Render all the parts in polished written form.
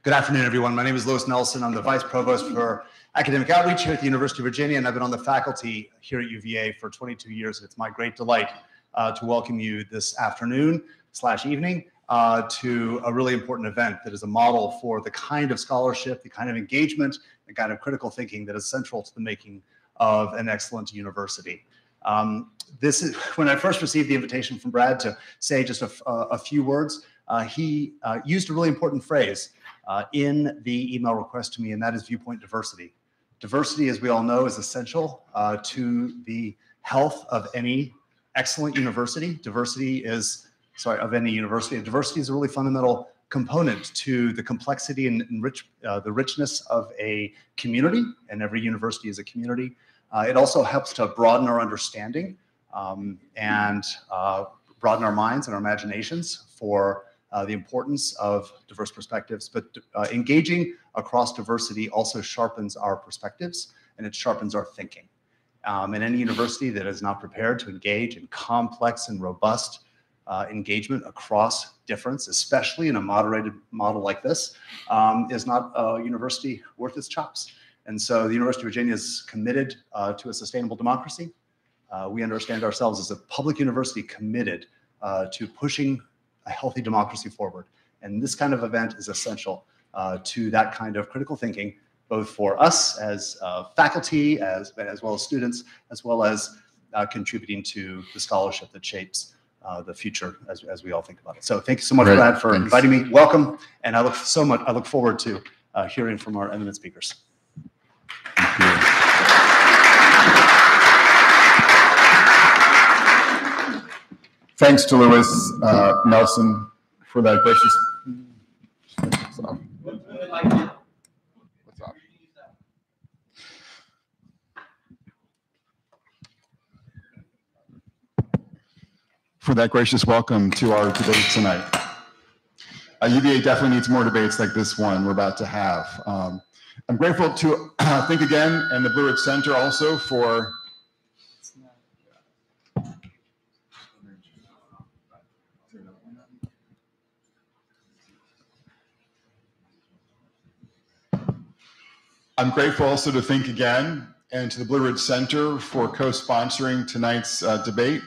Good afternoon, everyone. My name is Louis Nelson. I'm the Vice Provost for Academic Outreach here at the University of Virginia, and I've been on the faculty here at UVA for 22 years. It's my great delight to welcome you this afternoon/evening to a really important event that is a model for the kind of scholarship, the kind of engagement, the kind of critical thinking that is central to the making of an excellent university. This is when I first received the invitation from Brad to say just a few words. He used a really important phrase in the email request to me, and that is viewpoint diversity. Diversity, as we all know, is essential to the health of any excellent university. Diversity is a really fundamental component to the complexity and the richness of a community, and every university is a community. It also helps to broaden our understanding and broaden our minds and our imaginations for the importance of diverse perspectives, but engaging across diversity also sharpens our perspectives and it sharpens our thinking. And any university that is not prepared to engage in complex and robust engagement across difference, especially in a moderated model like this, is not a university worth its chops. And so the University of Virginia is committed to a sustainable democracy. We understand ourselves as a public university committed to pushing a healthy democracy forward. And this kind of event is essential to that kind of critical thinking, both for us as faculty, as well as students, as well as contributing to the scholarship that shapes the future as we all think about it. So thank you so much, Brad, for inviting me. Welcome. And I look forward to hearing from our eminent speakers. Thank you. Thanks to Louis Nelson for that gracious. What's up? For that gracious welcome to our debate tonight. UVA definitely needs more debates like this one we're about to have. I'm grateful to Think Again and the Blue Ridge Center also for I'm grateful also to Think Again and to the Blue Ridge Center for co-sponsoring tonight's debate.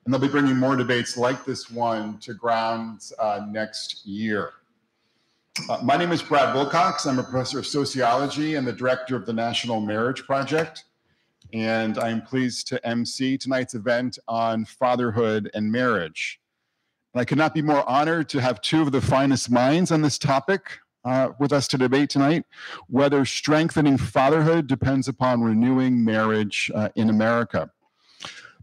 And they'll be bringing more debates like this one to grounds next year. My name is Brad Wilcox. I'm a professor of sociology and the director of the National Marriage Project. And I'm pleased to MC tonight's event on fatherhood and marriage. And I could not be more honored to have two of the finest minds on this topic with us to debate tonight, whether strengthening fatherhood depends upon renewing marriage in America.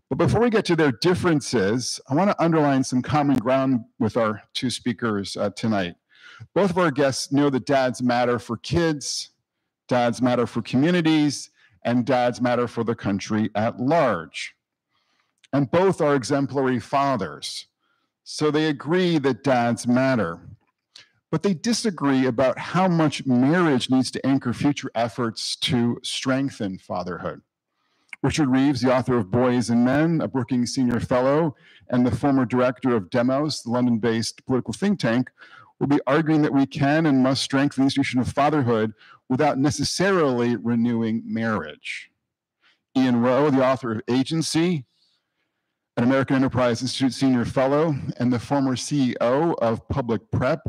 But before we get to their differences, I want to underline some common ground with our two speakers tonight. Both of our guests know that dads matter for kids, dads matter for communities, and dads matter for the country at large. And both are exemplary fathers, so they agree that dads matter. But they disagree about how much marriage needs to anchor future efforts to strengthen fatherhood. Richard Reeves, the author of Boys and Men, a Brookings Senior Fellow, and the former director of Demos, the London-based political think tank, will be arguing that we can and must strengthen the institution of fatherhood without necessarily renewing marriage. Ian Rowe, the author of Agency, an American Enterprise Institute Senior Fellow, and the former CEO of Public Prep,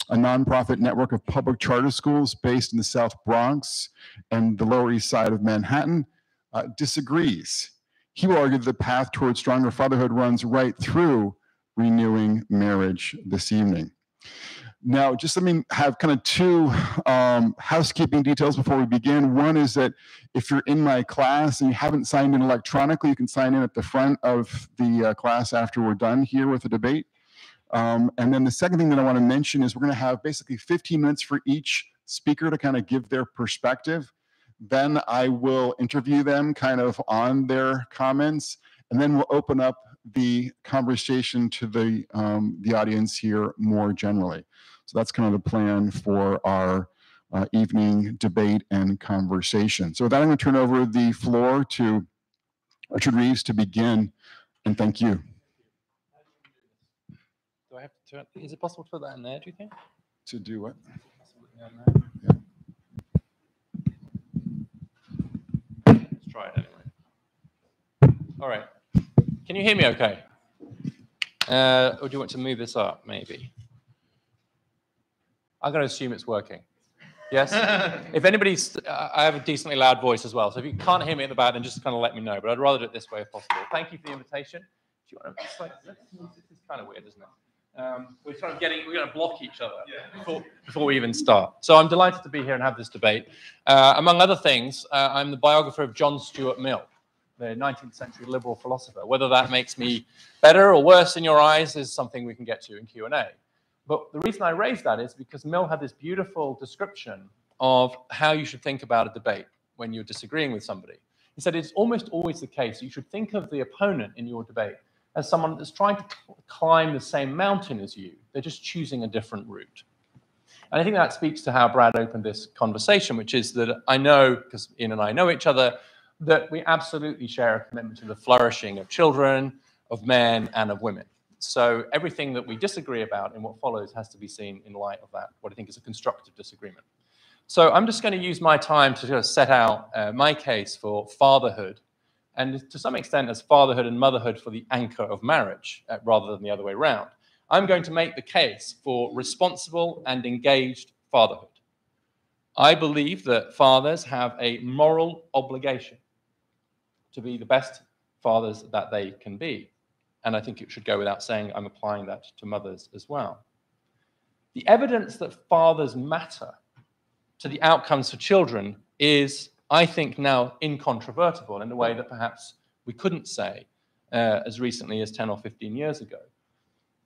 a nonprofit network of public charter schools based in the South Bronx and the Lower East Side of Manhattan, disagrees. He will argue that the path towards stronger fatherhood runs right through renewing marriage this evening. Now, just let me have kind of two housekeeping details before we begin. One is that if you're in my class and you haven't signed in electronically, you can sign in at the front of the class after we're done here with the debate. And then the second thing that I want to mention is we're going to have basically 15 minutes for each speaker to kind of give their perspective. Then I will interview them kind of on their comments, and then we'll open up the conversation to the audience here more generally. So that's kind of the plan for our evening debate and conversation. So with that, I'm going to turn over the floor to Richard Reeves to begin, and thank you. Do I have to turn? Is it possible to put that in there, do you think? To do what? Let's try it anyway. All right. Can you hear me okay? Or do you want to move this up, maybe? I'm going to assume it's working. Yes? If anybody's, I have a decently loud voice as well, so if you can't hear me at the back, then just kind of let me know, but I'd rather do it this way if possible. Thank you for the invitation. Do you want to, it's like, this is kind of weird, isn't it? We're going to block each other before we even start. So I'm delighted to be here and have this debate. Among other things, I'm the biographer of John Stuart Mill, the 19th century liberal philosopher. Whether that makes me better or worse in your eyes is something we can get to in Q&A. But the reason I raise that is because Mill had this beautiful description of how you should think about a debate when you're disagreeing with somebody. He said it's almost always the case you should think of the opponent in your debate as someone that's trying to climb the same mountain as you. They're just choosing a different route. And I think that speaks to how Brad opened this conversation, which is that I know, because Ian and I know each other, that we absolutely share a commitment to the flourishing of children, of men, and of women. So everything that we disagree about in what follows has to be seen in light of that, what I think is a constructive disagreement. So I'm just going to use my time to sort of set out my case for fatherhood, and to some extent as fatherhood and motherhood for the anchor of marriage, rather than the other way around. I'm going to make the case for responsible and engaged fatherhood. I believe that fathers have a moral obligation to be the best fathers that they can be. And I think it should go without saying I'm applying that to mothers as well. The evidence that fathers matter to the outcomes for children is, I think, now incontrovertible in a way that perhaps we couldn't say as recently as 10 or 15 years ago.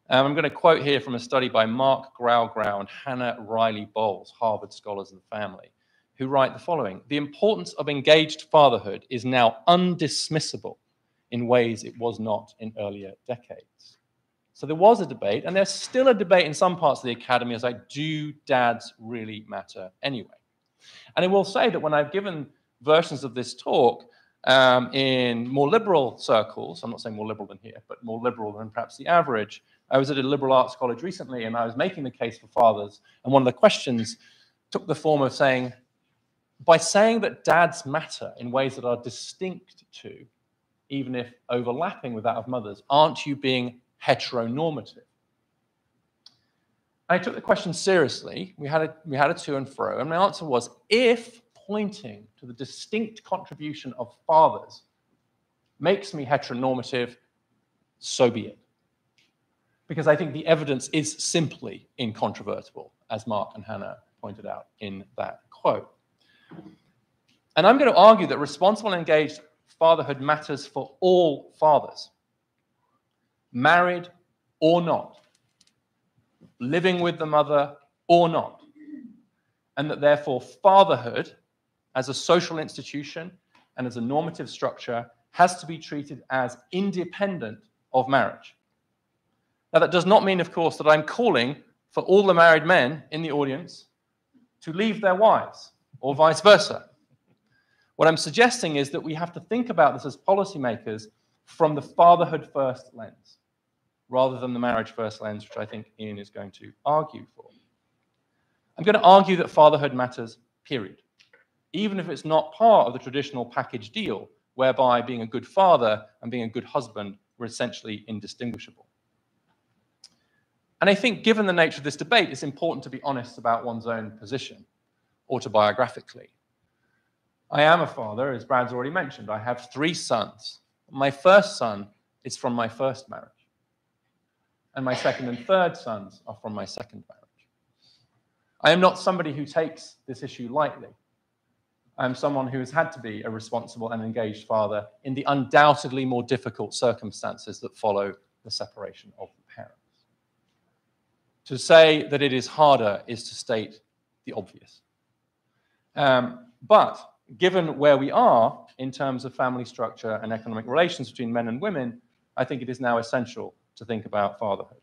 I'm going to quote here from a study by Mark Graugrau and Hannah Riley Bowles, Harvard scholars of the family, who write the following: the importance of engaged fatherhood is now undismissible in ways it was not in earlier decades. So there was a debate, and there's still a debate in some parts of the academy as like, do dads really matter anyway? And I will say that when I've given versions of this talk in more liberal circles, I'm not saying more liberal than here, but more liberal than perhaps the average, I was at a liberal arts college recently, and I was making the case for fathers, and one of the questions took the form of saying, by saying that dads matter in ways that are distinct to, even if overlapping with that of mothers, aren't you being heteronormative? I took the question seriously. We had a to and fro, and my answer was, if pointing to the distinct contribution of fathers makes me heteronormative, so be it. Because I think the evidence is simply incontrovertible, as Mark and Hannah pointed out in that quote. And I'm going to argue that responsible and engaged fatherhood matters for all fathers, married or not, living with the mother or not, and that therefore fatherhood as a social institution and as a normative structure has to be treated as independent of marriage. Now, that does not mean, of course, that I'm calling for all the married men in the audience to leave their wives or vice versa. What I'm suggesting is that we have to think about this as policymakers from the fatherhood first lens, rather than the marriage first lens, which I think Ian is going to argue for. I'm going to argue that fatherhood matters, period. Even if it's not part of the traditional package deal, whereby being a good father and being a good husband were essentially indistinguishable. And I think given the nature of this debate, it's important to be honest about one's own position, autobiographically. I am a father, as Brad's already mentioned. I have 3 sons. My first son is from my first marriage. And my second and third sons are from my second marriage. I am not somebody who takes this issue lightly. I am someone who has had to be a responsible and engaged father in the undoubtedly more difficult circumstances that follow the separation of the parents. To say that it is harder is to state the obvious. But given where we are in terms of family structure and economic relations between men and women, I think it is now essential to think about fatherhood.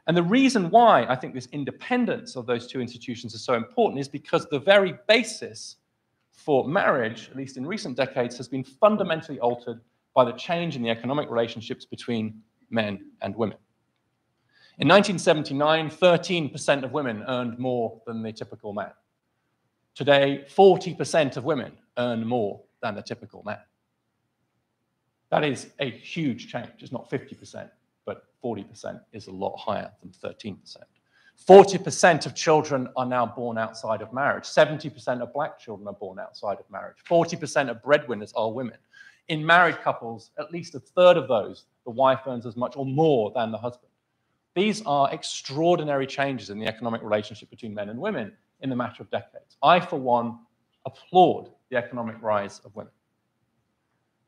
And the reason why I think this independence of those 2 institutions is so important is because the very basis for marriage, at least in recent decades, has been fundamentally altered by the change in the economic relationships between men and women. In 1979, 13% of women earned more than the typical man. Today, 40% of women earn more than the typical man. That is a huge change. It's not 50%, but 40% is a lot higher than 13%. 40% of children are now born outside of marriage. 70% of black children are born outside of marriage. 40% of breadwinners are women. In married couples, at least a third of those, the wife earns as much or more than the husband. These are extraordinary changes in the economic relationship between men and women in the matter of decades. I, for one, applaud the economic rise of women.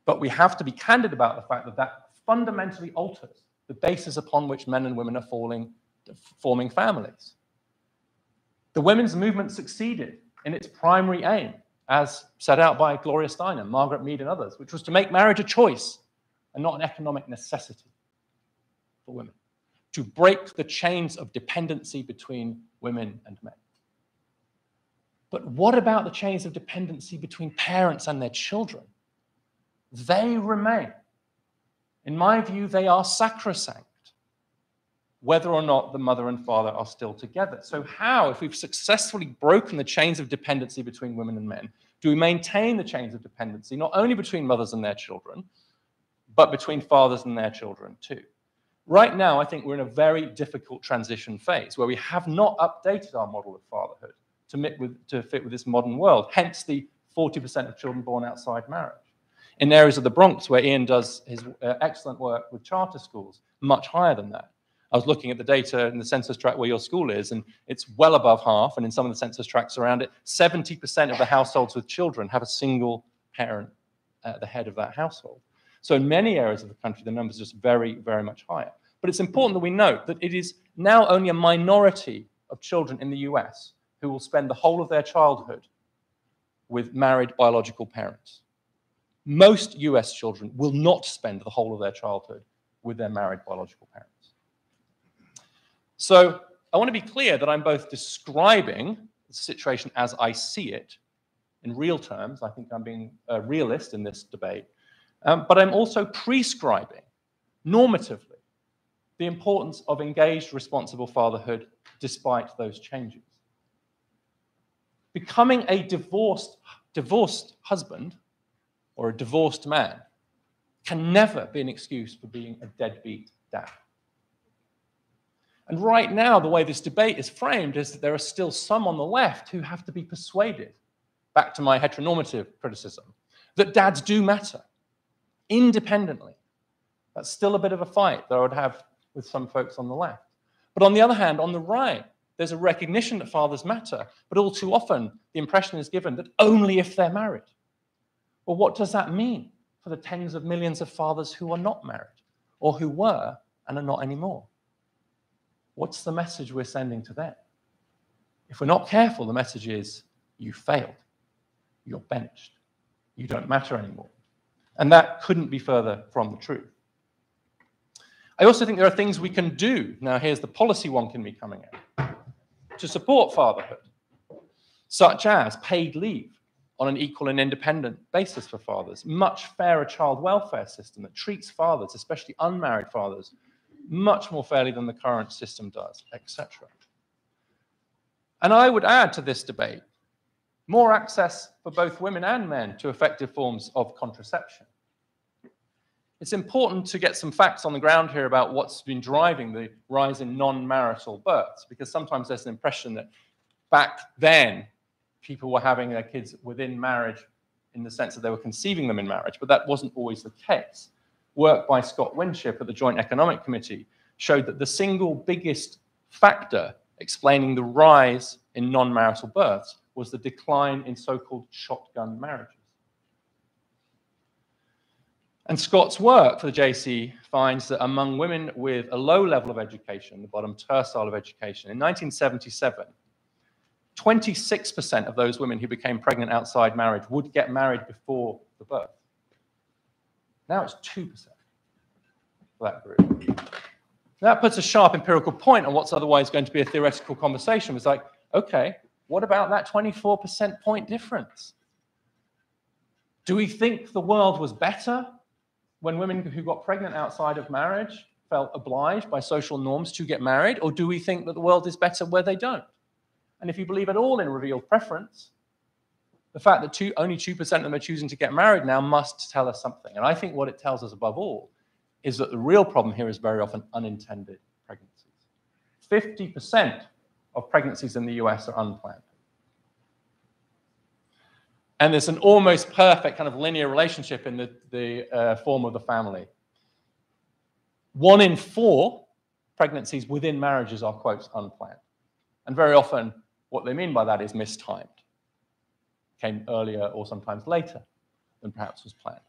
But we have to be candid about the fact that that fundamentally alters the basis upon which men and women are forming families. The women's movement succeeded in its primary aim, as set out by Gloria Steinem, Margaret Mead, and others, which was to make marriage a choice and not an economic necessity for women, to break the chains of dependency between women and men. But what about the chains of dependency between parents and their children? They remain. In my view, they are sacrosanct, whether or not the mother and father are still together. So how, if we've successfully broken the chains of dependency between women and men, do we maintain the chains of dependency, not only between mothers and their children, but between fathers and their children too? Right now, I think we're in a very difficult transition phase where we have not updated our model of fatherhood to fit with this modern world, hence the 40% of children born outside marriage. In areas of the Bronx where Ian does his excellent work with charter schools, much higher than that. I was looking at the data in the census tract where your school is, and it's well above half, and in some of the census tracts around it, 70% of the households with children have a single parent at the head of that household. So in many areas of the country, the numbers are just very, very much higher. But it's important that we note that it is now only a minority of children in the US who will spend the whole of their childhood with married biological parents. Most US children will not spend the whole of their childhood with their married biological parents. So I want to be clear that I'm both describing the situation as I see it in real terms. I think I'm being a realist in this debate, but I'm also prescribing normatively the importance of engaged, responsible fatherhood despite those changes. Becoming a divorced husband or a divorced man can never be an excuse for being a deadbeat dad. And right now, the way this debate is framed is that there are still some on the left who have to be persuaded, back to my heteronormative criticism, that dads do matter independently. That's still a bit of a fight that I would have with some folks on the left. But on the other hand, on the right, there's a recognition that fathers matter, but all too often the impression is given that only if they're married. Well, what does that mean for the tens of millions of fathers who are not married or who were and are not anymore? What's the message we're sending to them? If we're not careful, the message is, you failed, you're benched, you don't matter anymore. And that couldn't be further from the truth. I also think there are things we can do. Now, here's the policy wonk in me coming out. To support fatherhood, such as paid leave on an equal and independent basis for fathers, much fairer child welfare system that treats fathers, especially unmarried fathers, much more fairly than the current system does, etc. And I would add to this debate more access for both women and men to effective forms of contraception. It's important to get some facts on the ground here about what's been driving the rise in non-marital births, because sometimes there's an impression that back then people were having their kids within marriage in the sense that they were conceiving them in marriage, but that wasn't always the case. Work by Scott Winship at the Joint Economic Committee showed that the single biggest factor explaining the rise in non-marital births was the decline in so-called shotgun marriages. And Scott's work for the JC finds that among women with a low level of education, the bottom tercile of education, in 1977, 26% of those women who became pregnant outside marriage would get married before the birth. Now it's 2% for that group. That puts a sharp empirical point on what's otherwise going to be a theoretical conversation. It's like, okay, what about that 24% point difference? Do we think the world was better when women who got pregnant outside of marriage felt obliged by social norms to get married, or do we think that the world is better where they don't? And if you believe at all in revealed preference, the fact that only 2% of them are choosing to get married now must tell us something. And I think what it tells us above all is that the real problem here is very often unintended pregnancies. 50% of pregnancies in the US are unplanned. And there's an almost perfect kind of linear relationship in the form of the family. 1 in 4 pregnancies within marriages are, quotes, unplanned. And very often what they mean by that is mistimed. Came earlier or sometimes later than perhaps was planned.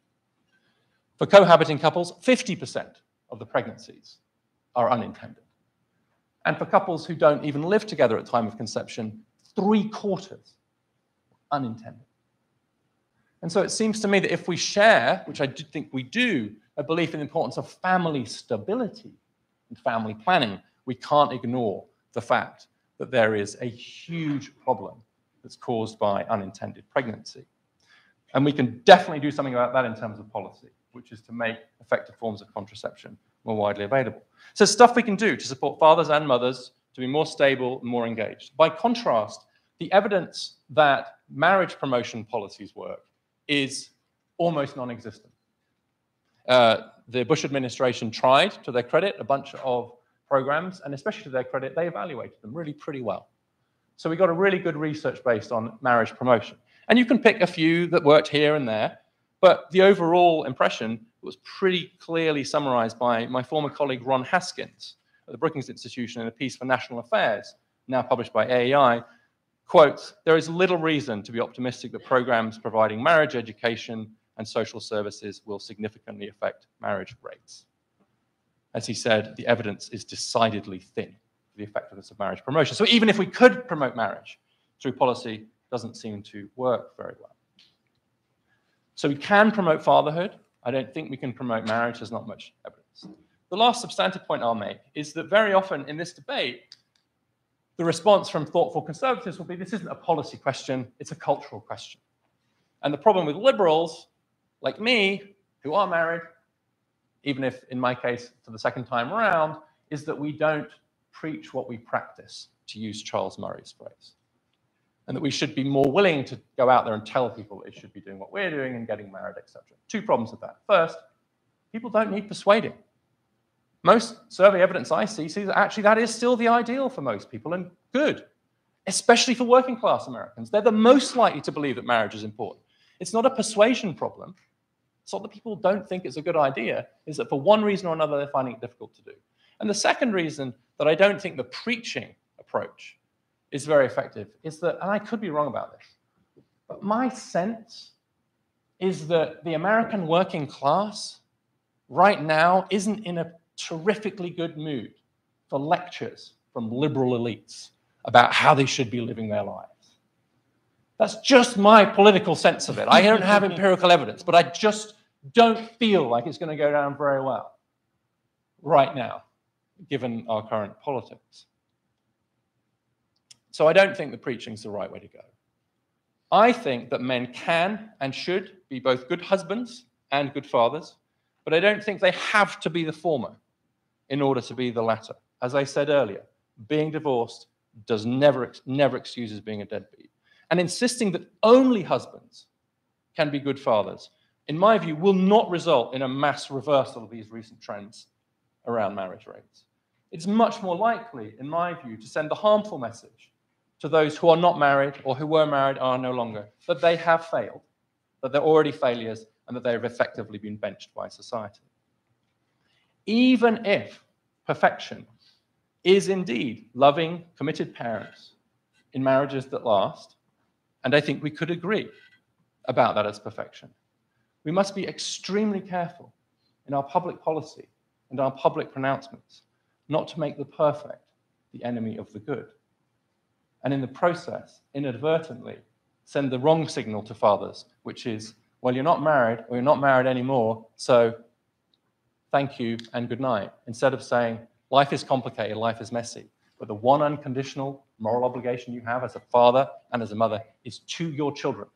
For cohabiting couples, 50% of the pregnancies are unintended. And for couples who don't even live together at time of conception, 3/4 unintended. And so it seems to me that if we share, which I do think we do, a belief in the importance of family stability and family planning, we can't ignore the fact that there is a huge problem that's caused by unintended pregnancy. And we can definitely do something about that in terms of policy, which is to make effective forms of contraception more widely available. So stuff we can do to support fathers and mothers to be more stable and more engaged. By contrast, the evidence that marriage promotion policies work is almost non-existent. The Bush administration tried, to their credit, a bunch of programs, and especially to their credit, they evaluated them really pretty well. So we got a really good research based on marriage promotion. And you can pick a few that worked here and there, but the overall impression was pretty clearly summarized by my former colleague Ron Haskins at the Brookings Institution in a piece for National Affairs, now published by AEI. Quote, "There is little reason to be optimistic that programs providing marriage education and social services will significantly affect marriage rates." As he said, the evidence is decidedly thin for the effectiveness of marriage promotion. So even if we could promote marriage through policy, it doesn't seem to work very well. So we can promote fatherhood. I don't think we can promote marriage. There's not much evidence. The last substantive point I'll make is that very often in this debate, the response from thoughtful conservatives will be, this isn't a policy question, it's a cultural question. And the problem with liberals, like me, who are married, even if in my case for the second time around, is that we don't preach what we practice, to use Charles Murray's phrase. And that we should be more willing to go out there and tell people they should be doing what we're doing and getting married, etc. 2 problems with that. First, people don't need persuading. Most survey evidence I see sees that actually that is still the ideal for most people and good, especially for working class Americans. They're the most likely to believe that marriage is important. It's not a persuasion problem. It's not that people don't think it's a good idea. It's that for one reason or another, they're finding it difficult to do. And the second reason that I don't think the preaching approach is very effective is that, and I could be wrong about this, but my sense is that the American working class right now isn't in a terrifically good mood for lectures from liberal elites about how they should be living their lives. That's just my political sense of it. I don't have empirical evidence, but I just don't feel like it's going to go down very well right now, given our current politics. So I don't think the preaching's the right way to go. I think that men can and should be both good husbands and good fathers, but I don't think they have to be the former in order to be the latter. As I said earlier, being divorced does never excuses being a deadbeat. And insisting that only husbands can be good fathers, in my view, will not result in a mass reversal of these recent trends around marriage rates. It's much more likely, in my view, to send the harmful message to those who are not married or who were married are no longer, that they have failed, that they're already failures, and that they have effectively been benched by society. Even if perfection is indeed loving, committed parents in marriages that last, and I think we could agree about that as perfection, we must be extremely careful in our public policy and our public pronouncements not to make the perfect the enemy of the good, and in the process, inadvertently, send the wrong signal to fathers, which is, well, you're not married, or you're not married anymore, so thank you and good night, instead of saying, life is complicated, life is messy, but the one unconditional moral obligation you have as a father and as a mother is to your children,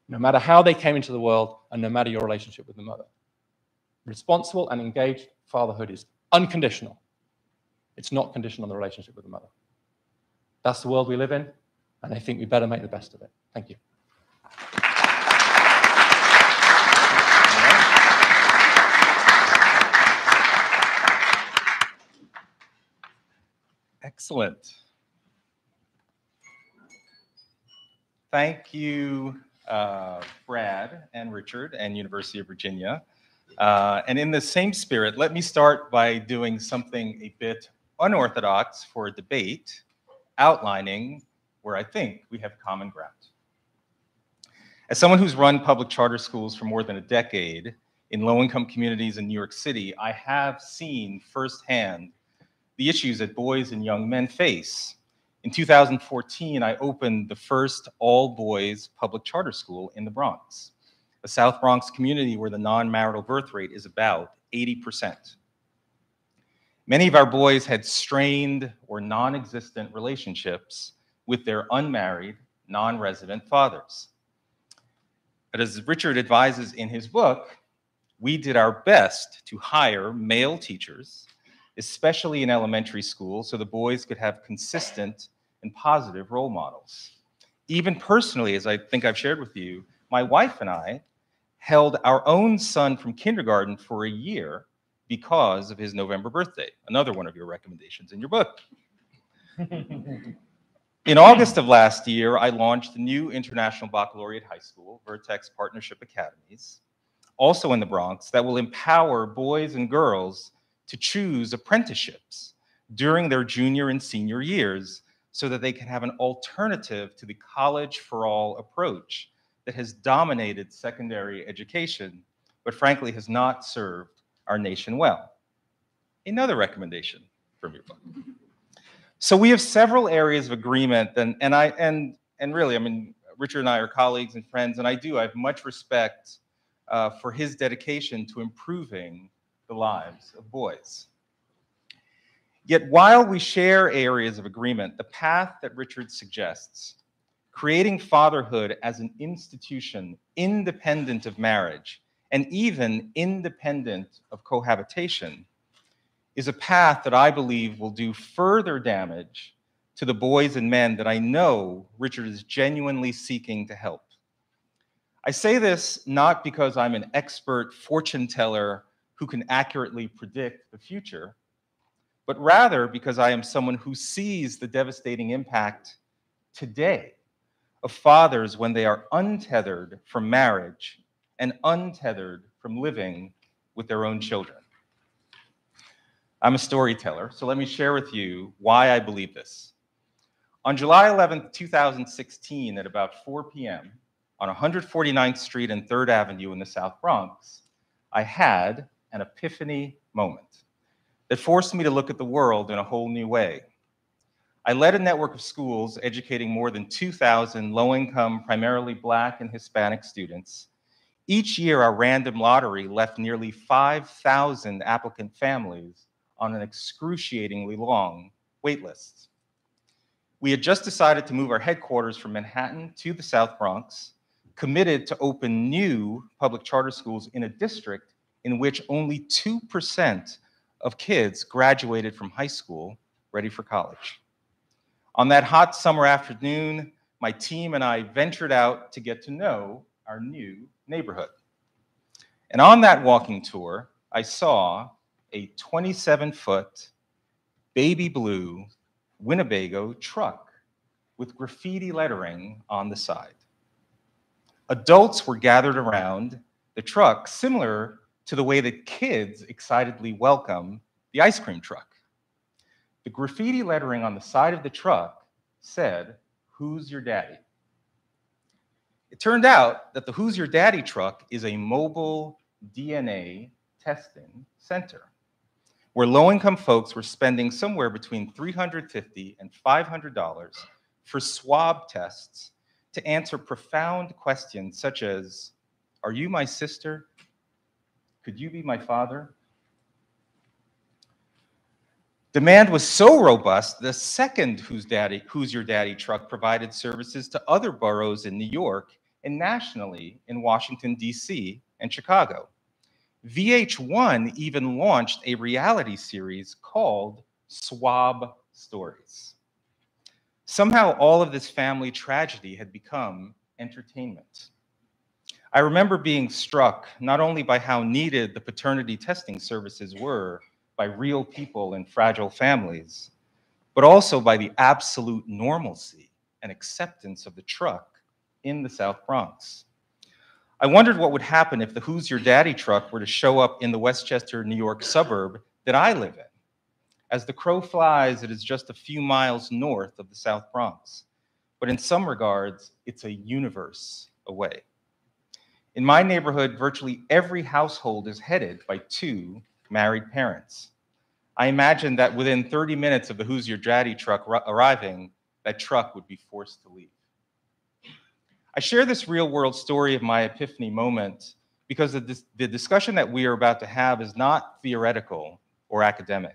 no matter how they came into the world and no matter your relationship with the mother. Responsible and engaged fatherhood is unconditional. It's not conditional on the relationship with the mother. That's the world we live in, and I think we better make the best of it. Thank you. Excellent. Thank you, Brad and Richard and University of Virginia. And in the same spirit, let me start by doing something a bit unorthodox for a debate, outlining where I think we have common ground. As someone who's run public charter schools for more than a decade in low-income communities in New York City, I have seen firsthand the issues that boys and young men face. In 2014, I opened the first all-boys public charter school in the Bronx, a South Bronx community where the non-marital birth rate is about 80%. Many of our boys had strained or non-existent relationships with their unmarried, non-resident fathers. But as Richard advises in his book, we did our best to hire male teachers, especially in elementary school, so the boys could have consistent and positive role models. Even personally, as I think I've shared with you, my wife and I held our own son from kindergarten for a year because of his November birthday, another one of your recommendations in your book. In August of last year, I launched a new International Baccalaureate High School, Vertex Partnership Academies, also in the Bronx, that will empower boys and girls to choose apprenticeships during their junior and senior years so that they can have an alternative to the college for all approach that has dominated secondary education, but frankly has not served our nation well. Another recommendation from your book. So we have several areas of agreement, and really, I mean, Richard and I are colleagues and friends, and I have much respect for his dedication to improving the lives of boys. Yet while we share areas of agreement, the path that Richard suggests, creating fatherhood as an institution independent of marriage and even independent of cohabitation, is a path that I believe will do further damage to the boys and men that I know Richard is genuinely seeking to help. I say this not because I'm an expert fortune teller who can accurately predict the future, but rather because I am someone who sees the devastating impact today of fathers when they are untethered from marriage and untethered from living with their own children. I'm a storyteller, so let me share with you why I believe this. On July 11th, 2016, at about 4 p.m., on 149th Street and 3rd Avenue in the South Bronx, I had an epiphany moment that forced me to look at the world in a whole new way. I led a network of schools educating more than 2,000 low-income, primarily Black and Hispanic students. Each year, our random lottery left nearly 5,000 applicant families on an excruciatingly long wait list. We had just decided to move our headquarters from Manhattan to the South Bronx, committed to open new public charter schools in a district in which only 2% of kids graduated from high school ready for college. On that hot summer afternoon, my team and I ventured out to get to know our new neighborhood. And on that walking tour, I saw a 27-foot baby blue Winnebago truck with graffiti lettering on the side. Adults were gathered around the truck, similar to the way that kids excitedly welcome the ice cream truck. The graffiti lettering on the side of the truck said, "Who's your daddy?" It turned out that the Who's Your Daddy truck is a mobile DNA testing center where low-income folks were spending somewhere between $350 and $500 for swab tests to answer profound questions such as, "Are you my sister? Could you be my father?" Demand was so robust, the second Who's Your Daddy truck provided services to other boroughs in New York and nationally in Washington, D.C. and Chicago. VH1 even launched a reality series called Swab Stories. Somehow all of this family tragedy had become entertainment. I remember being struck not only by how needed the paternity testing services were by real people in fragile families, but also by the absolute normalcy and acceptance of the truck in the South Bronx. I wondered what would happen if the Who's Your Daddy truck were to show up in the Westchester, New York suburb that I live in. As the crow flies, it is just a few miles north of the South Bronx, but in some regards, it's a universe away. In my neighborhood, virtually every household is headed by two married parents. I imagine that within 30 minutes of the Who's Your Daddy truck arriving, that truck would be forced to leave. I share this real world story of my epiphany moment because the discussion that we are about to have is not theoretical or academic.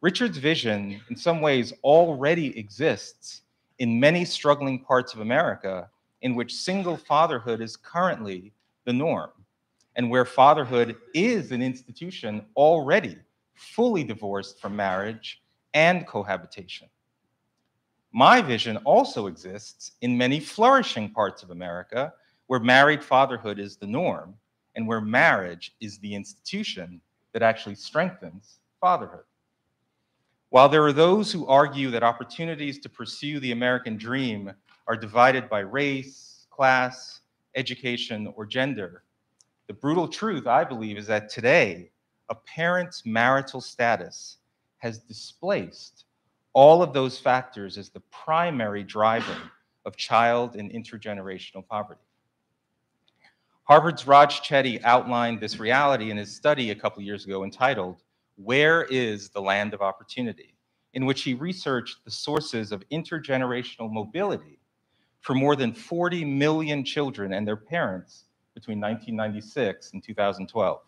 Richard's vision, in some ways, already exists in many struggling parts of America in which single fatherhood is currently the norm, and where fatherhood is an institution already fully divorced from marriage and cohabitation. My vision also exists in many flourishing parts of America where married fatherhood is the norm and where marriage is the institution that actually strengthens fatherhood. While there are those who argue that opportunities to pursue the American dream are divided by race, class, education, or gender, the brutal truth, I believe, is that today, a parent's marital status has displaced all of those factors as the primary driver of child and intergenerational poverty. Harvard's Raj Chetty outlined this reality in his study a couple years ago entitled, "Where is the Land of Opportunity?" in which he researched the sources of intergenerational mobility for more than 40 million children and their parents between 1996 and 2012.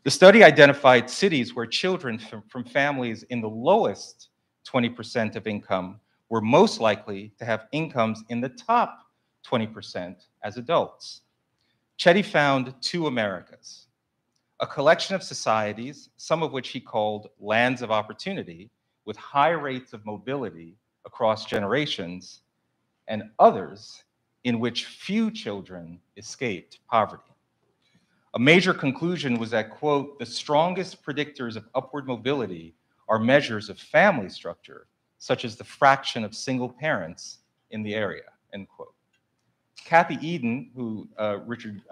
The study identified cities where children from families in the lowest 20% of income were most likely to have incomes in the top 20% as adults. Chetty found two Americas, a collection of societies, some of which he called lands of opportunity, with high rates of mobility across generations, and others in which few children escaped poverty. A major conclusion was that, quote, "the strongest predictors of upward mobility are measures of family structure, such as the fraction of single parents in the area," end quote. Kathy Eden, who Richard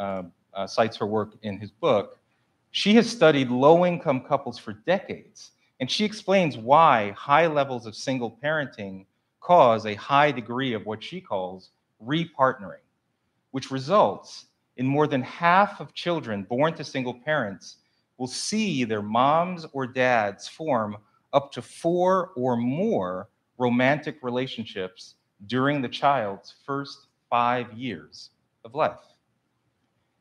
cites her work in his book, she has studied low-income couples for decades, and she explains why high levels of single parenting cause a high degree of what she calls repartnering, which results in more than half of children born to single parents will see their moms or dads form up to 4 or more romantic relationships during the child's first 5 years of life.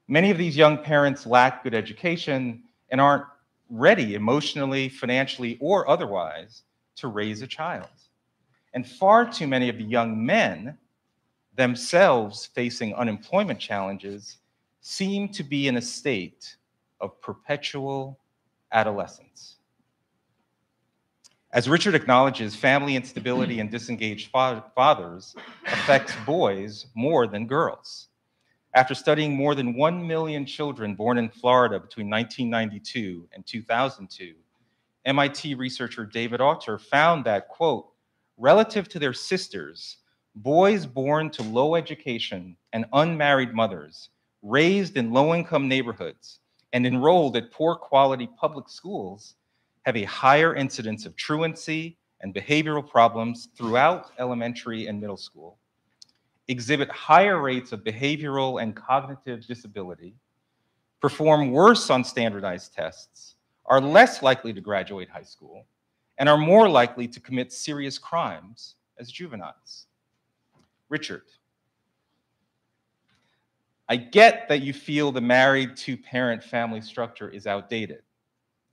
Many of these young parents lack good education and aren't ready emotionally, financially, or otherwise to raise a child. And far too many of the young men themselves facing unemployment challenges seem to be in a state of perpetual adolescence. As Richard acknowledges, family instability and disengaged fathers affects boys more than girls. After studying more than 1 million children born in Florida between 1992 and 2002, MIT researcher David Autor found that, quote, "relative to their sisters, boys born to low education and unmarried mothers, raised in low-income neighborhoods, and enrolled at poor quality public schools have a higher incidence of truancy and behavioral problems throughout elementary and middle school, exhibit higher rates of behavioral and cognitive disability, perform worse on standardized tests, are less likely to graduate high school, and are more likely to commit serious crimes as juveniles." Richard, I get that you feel the married two-parent family structure is outdated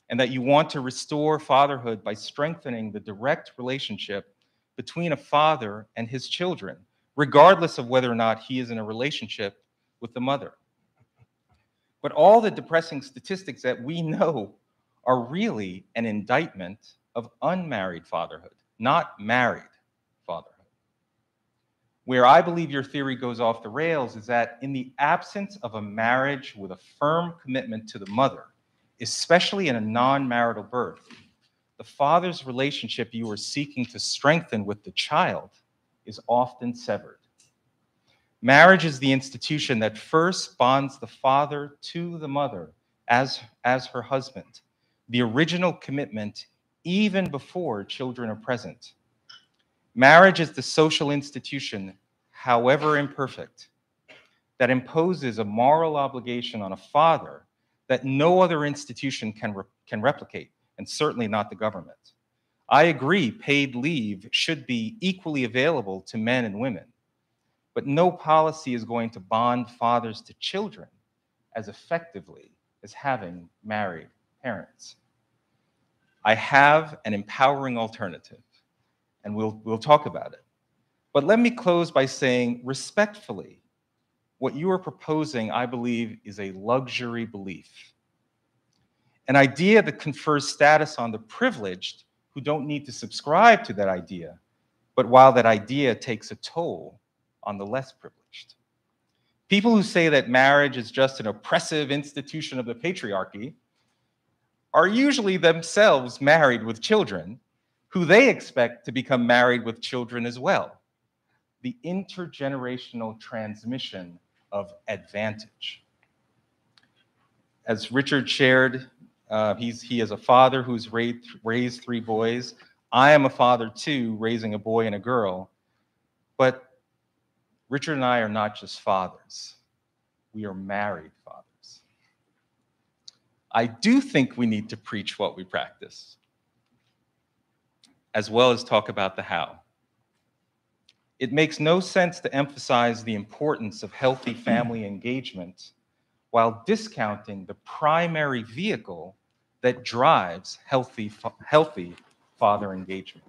and that you want to restore fatherhood by strengthening the direct relationship between a father and his children, regardless of whether or not he is in a relationship with the mother. But all the depressing statistics that we know are really an indictment of unmarried fatherhood, not married fatherhood. Where I believe your theory goes off the rails is that in the absence of a marriage with a firm commitment to the mother, especially in a non-marital birth, the father's relationship you are seeking to strengthen with the child is often severed. Marriage is the institution that first bonds the father to the mother as her husband, the original commitment even before children are present. Marriage is the social institution, however imperfect, that imposes a moral obligation on a father that no other institution can replicate, and certainly not the government. I agree paid leave should be equally available to men and women, but no policy is going to bond fathers to children as effectively as having married parents. I have an empowering alternative, and we'll talk about it. But let me close by saying respectfully, what you are proposing, I believe, is a luxury belief. An idea that confers status on the privileged who don't need to subscribe to that idea, but while that idea takes a toll on the less privileged. People who say that marriage is just an oppressive institution of the patriarchy are usually themselves married with children who they expect to become married with children as well. The intergenerational transmission of advantage. As Richard shared, he is a father who's raised 3 boys. I am a father too, raising a boy and a girl. But Richard and I are not just fathers. We are married fathers. I do think we need to preach what we practice, as well as talk about the how. It makes no sense to emphasize the importance of healthy family engagement while discounting the primary vehicle that drives healthy father engagement.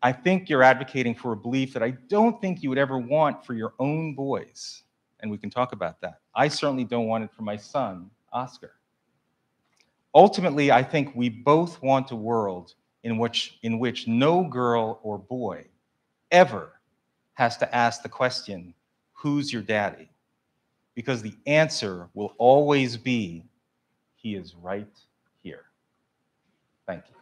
I think you're advocating for a belief that I don't think you would ever want for your own boys, and we can talk about that. I certainly don't want it for my son, Oscar. Ultimately, I think we both want a world in which no girl or boy ever has to ask the question, who's your daddy? Because the answer will always be, he is right here. Thank you.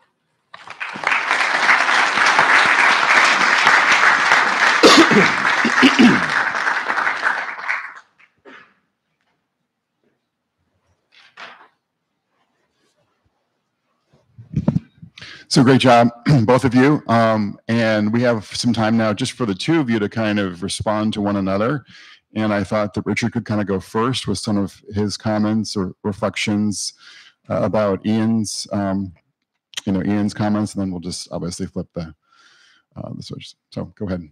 So great job, both of you. And we have some time now just for the 2 of you to kind of respond to one another. And I thought that Richard could kind of go first with some of his comments or reflections about Ian's, Ian's comments, and then we'll just obviously flip the switch. So go ahead.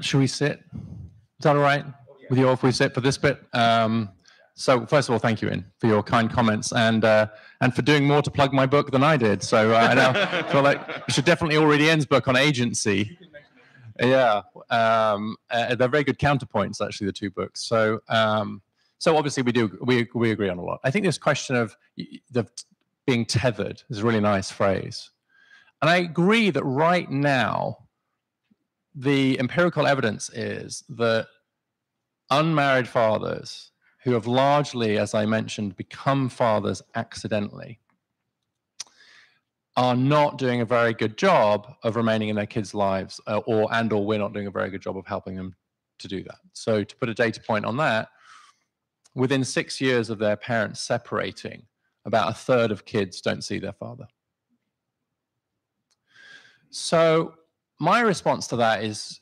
Should we sit? Is that all right with you all if we sit for this bit? So first of all, thank you, Ian, for your kind comments and for doing more to plug my book than I did. So I now feel like you should definitely all read Ian's book on agency. Yeah, they're very good counterpoints, actually, the 2 books. So obviously we agree on a lot. I think this question of being tethered is a really nice phrase, and I agree that right now the empirical evidence is that unmarried fathers who have largely, as I mentioned, become fathers accidentally, are not doing a very good job of remaining in their kids' lives, or we're not doing a very good job of helping them to do that. So to put a data point on that, within 6 years of their parents separating, about 1/3 of kids don't see their father. So my response to that is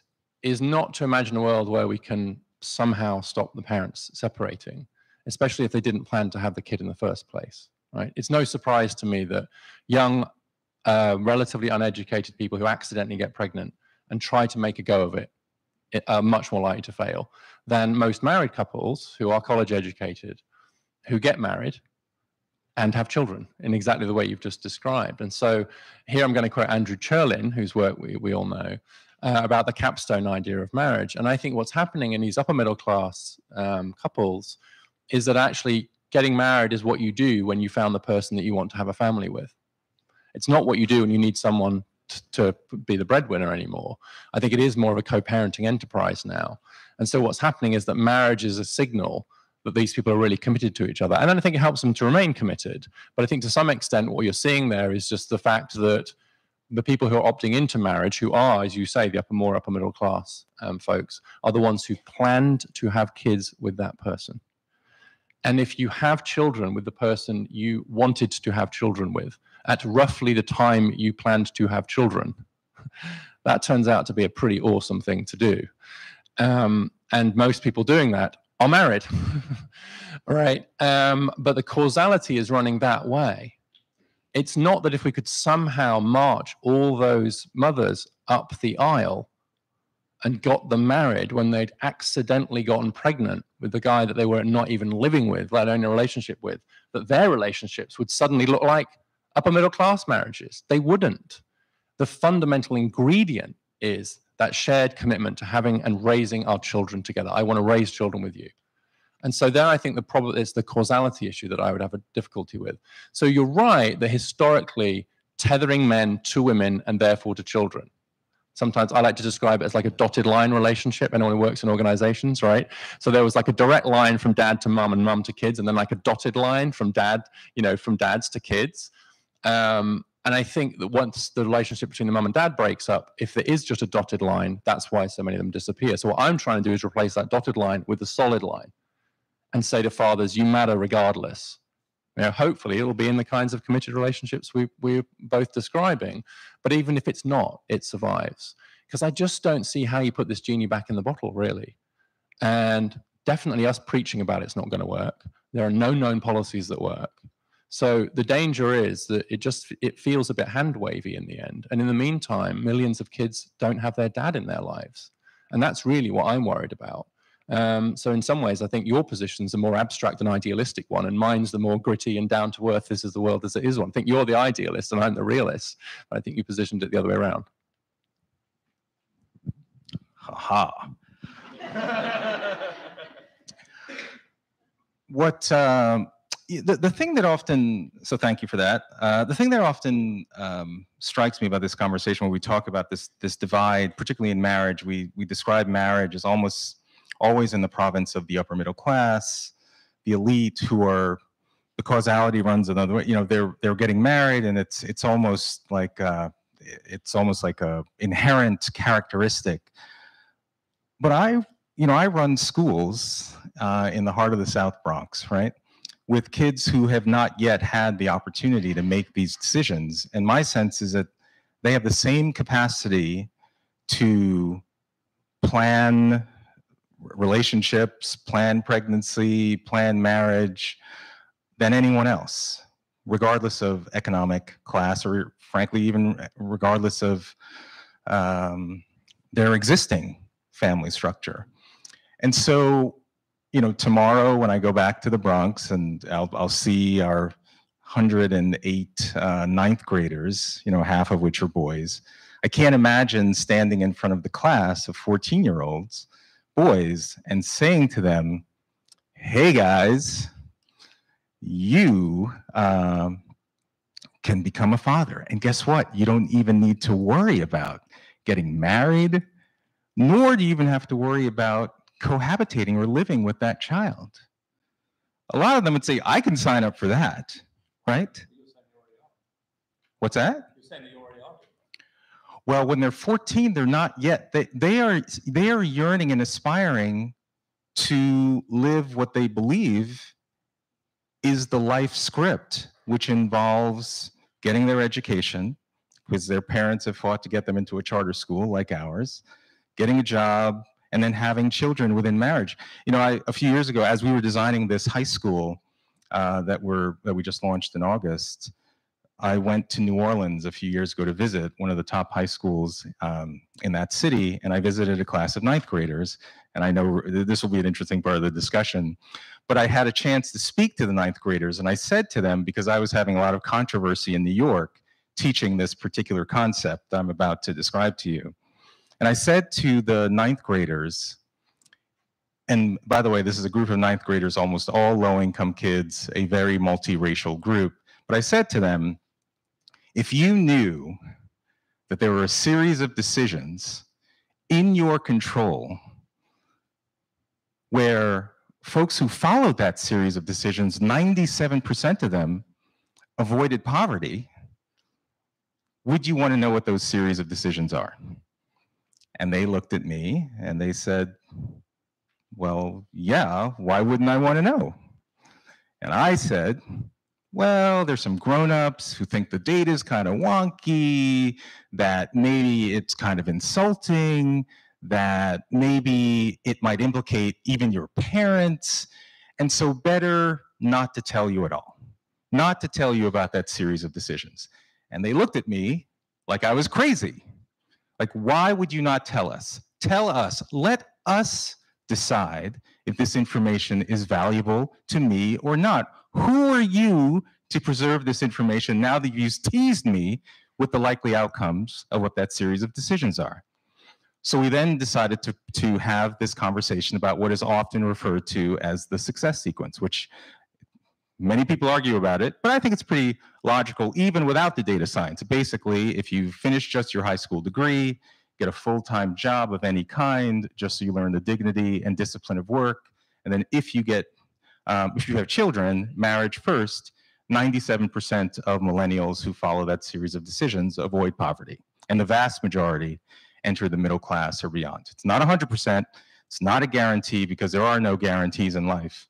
not to imagine a world where we can somehow stop the parents separating, especially if they didn't plan to have the kid in the first place, right? It's no surprise to me that young, relatively uneducated people who accidentally get pregnant and try to make a go of it are much more likely to fail than most married couples who are college educated, who get married and have children in exactly the way you've just described. And so here I'm going to quote Andrew Cherlin, whose work we all know, about the capstone idea of marriage. And I think what's happening in these upper middle class couples is that actually getting married is what you do when you found the person that you want to have a family with. It's not what you do when you need someone to be the breadwinner anymore. I think it is more of a co-parenting enterprise now. And so what's happening is that marriage is a signal that these people are really committed to each other. And then I think it helps them to remain committed. But I think to some extent, what you're seeing there is just the fact that the people who are opting into marriage, who are, as you say, the more upper middle class folks, are the ones who planned to have kids with that person. And if you have children with the person you wanted to have children with at roughly the time you planned to have children, that turns out to be a pretty awesome thing to do. And most people doing that are married, right? But the causality is running that way. It's not that if we could somehow march all those mothers up the aisle and got them married when they'd accidentally gotten pregnant with the guy that they were not even living with, let alone a relationship with, that their relationships would suddenly look like upper middle class marriages. They wouldn't. The fundamental ingredient is that shared commitment to having and raising our children together. I want to raise children with you. And so there I think the problem is the causality issue that I would have a difficulty with. So you're right that historically tethering men to women and therefore to children. Sometimes I like to describe it as like a dotted line relationship. Anyone who works in organizations, right? So there was like a direct line from dad to mum and mum to kids, and then like a dotted line from dad, from dads to kids. And I think that once the relationship between the mum and dad breaks up, if there is just a dotted line, that's why so many of them disappear. So what I'm trying to do is replace that dotted line with a solid line and say to fathers, you matter regardless. Hopefully it will be in the kinds of committed relationships we're both describing. But even if it's not, it survives. Because I just don't see how you put this genie back in the bottle, really. And definitely us preaching about it's not going to work. There are no known policies that work. So the danger is that it feels a bit hand-wavy in the end. And in the meantime, millions of kids don't have their dad in their lives. And that's really what I'm worried about. So in some ways, I think your position's a more abstract and idealistic one, and mine's the more gritty and down-to-earth, this is the world as it is one. I think you're the idealist and I'm the realist. But I think you positioned it the other way around. Ha-ha. The thing that often, so thank you for that. The thing that often strikes me about this conversation when we talk about this divide, particularly in marriage, we describe marriage as almost always in the province of the upper middle class, the elite, who are, the causality runs another way. They're getting married, and it's almost like a inherent characteristic. But I run schools in the heart of the South Bronx, right, with kids who have not yet had the opportunity to make these decisions. And my sense is that they have the same capacity to plan relationships, plan pregnancy, plan marriage than anyone else, regardless of economic class, or frankly, even regardless of their existing family structure. And so, tomorrow when I go back to the Bronx and I'll see our 108 ninth graders, half of which are boys, I can't imagine standing in front of the class of 14-year-olds, boys, and saying to them, hey guys, you can become a father. And guess what? You don't even need to worry about getting married, nor do you even have to worry about cohabitating or living with that child. A lot of them would say, I can sign up for that, right? What's that? You're saying that you already are. Well, when they're 14, they're not yet. They are yearning and aspiring to live what they believe is the life script, which involves getting their education, because their parents have fought to get them into a charter school like ours, getting a job, and then having children within marriage. A few years ago, as we were designing this high school that we just launched in August, I went to New Orleans a few years ago to visit one of the top high schools in that city, and I visited a class of ninth graders. And I know this will be an interesting part of the discussion, but I had a chance to speak to the ninth graders, and I said to them, because I was having a lot of controversy in New York teaching this particular concept I'm about to describe to you, And I said to the 9th graders, and by the way, this is a group of 9th graders, almost all low-income kids, a very multiracial group. But I said to them, if you knew that there were a series of decisions in your control where folks who followed that series of decisions, 97% of them avoided poverty, would you want to know what those series of decisions are? And they looked at me and they said, well, yeah, why wouldn't I want to know? And I said, well, there's some grown-ups who think the data is kind of wonky, that maybe it's kind of insulting, that maybe it might implicate even your parents, and so better not to tell you at all, not to tell you about that series of decisions. And they looked at me like I was crazy. Like, why would you not tell us? Tell us, let us decide if this information is valuable to me or not. Who are you to preserve this information now that you've teased me with the likely outcomes of what that series of decisions are? So we then decided to have this conversation about what is often referred to as the success sequence, which many people argue about it, but I think it's pretty logical, even without the data science. Basically, if you finish just your high school degree, get a full-time job of any kind, just so you learn the dignity and discipline of work, and then if you have children, marriage first, 97% of millennials who follow that series of decisions avoid poverty, and the vast majority enter the middle class or beyond. It's not 100%, it's not a guarantee because there are no guarantees in life.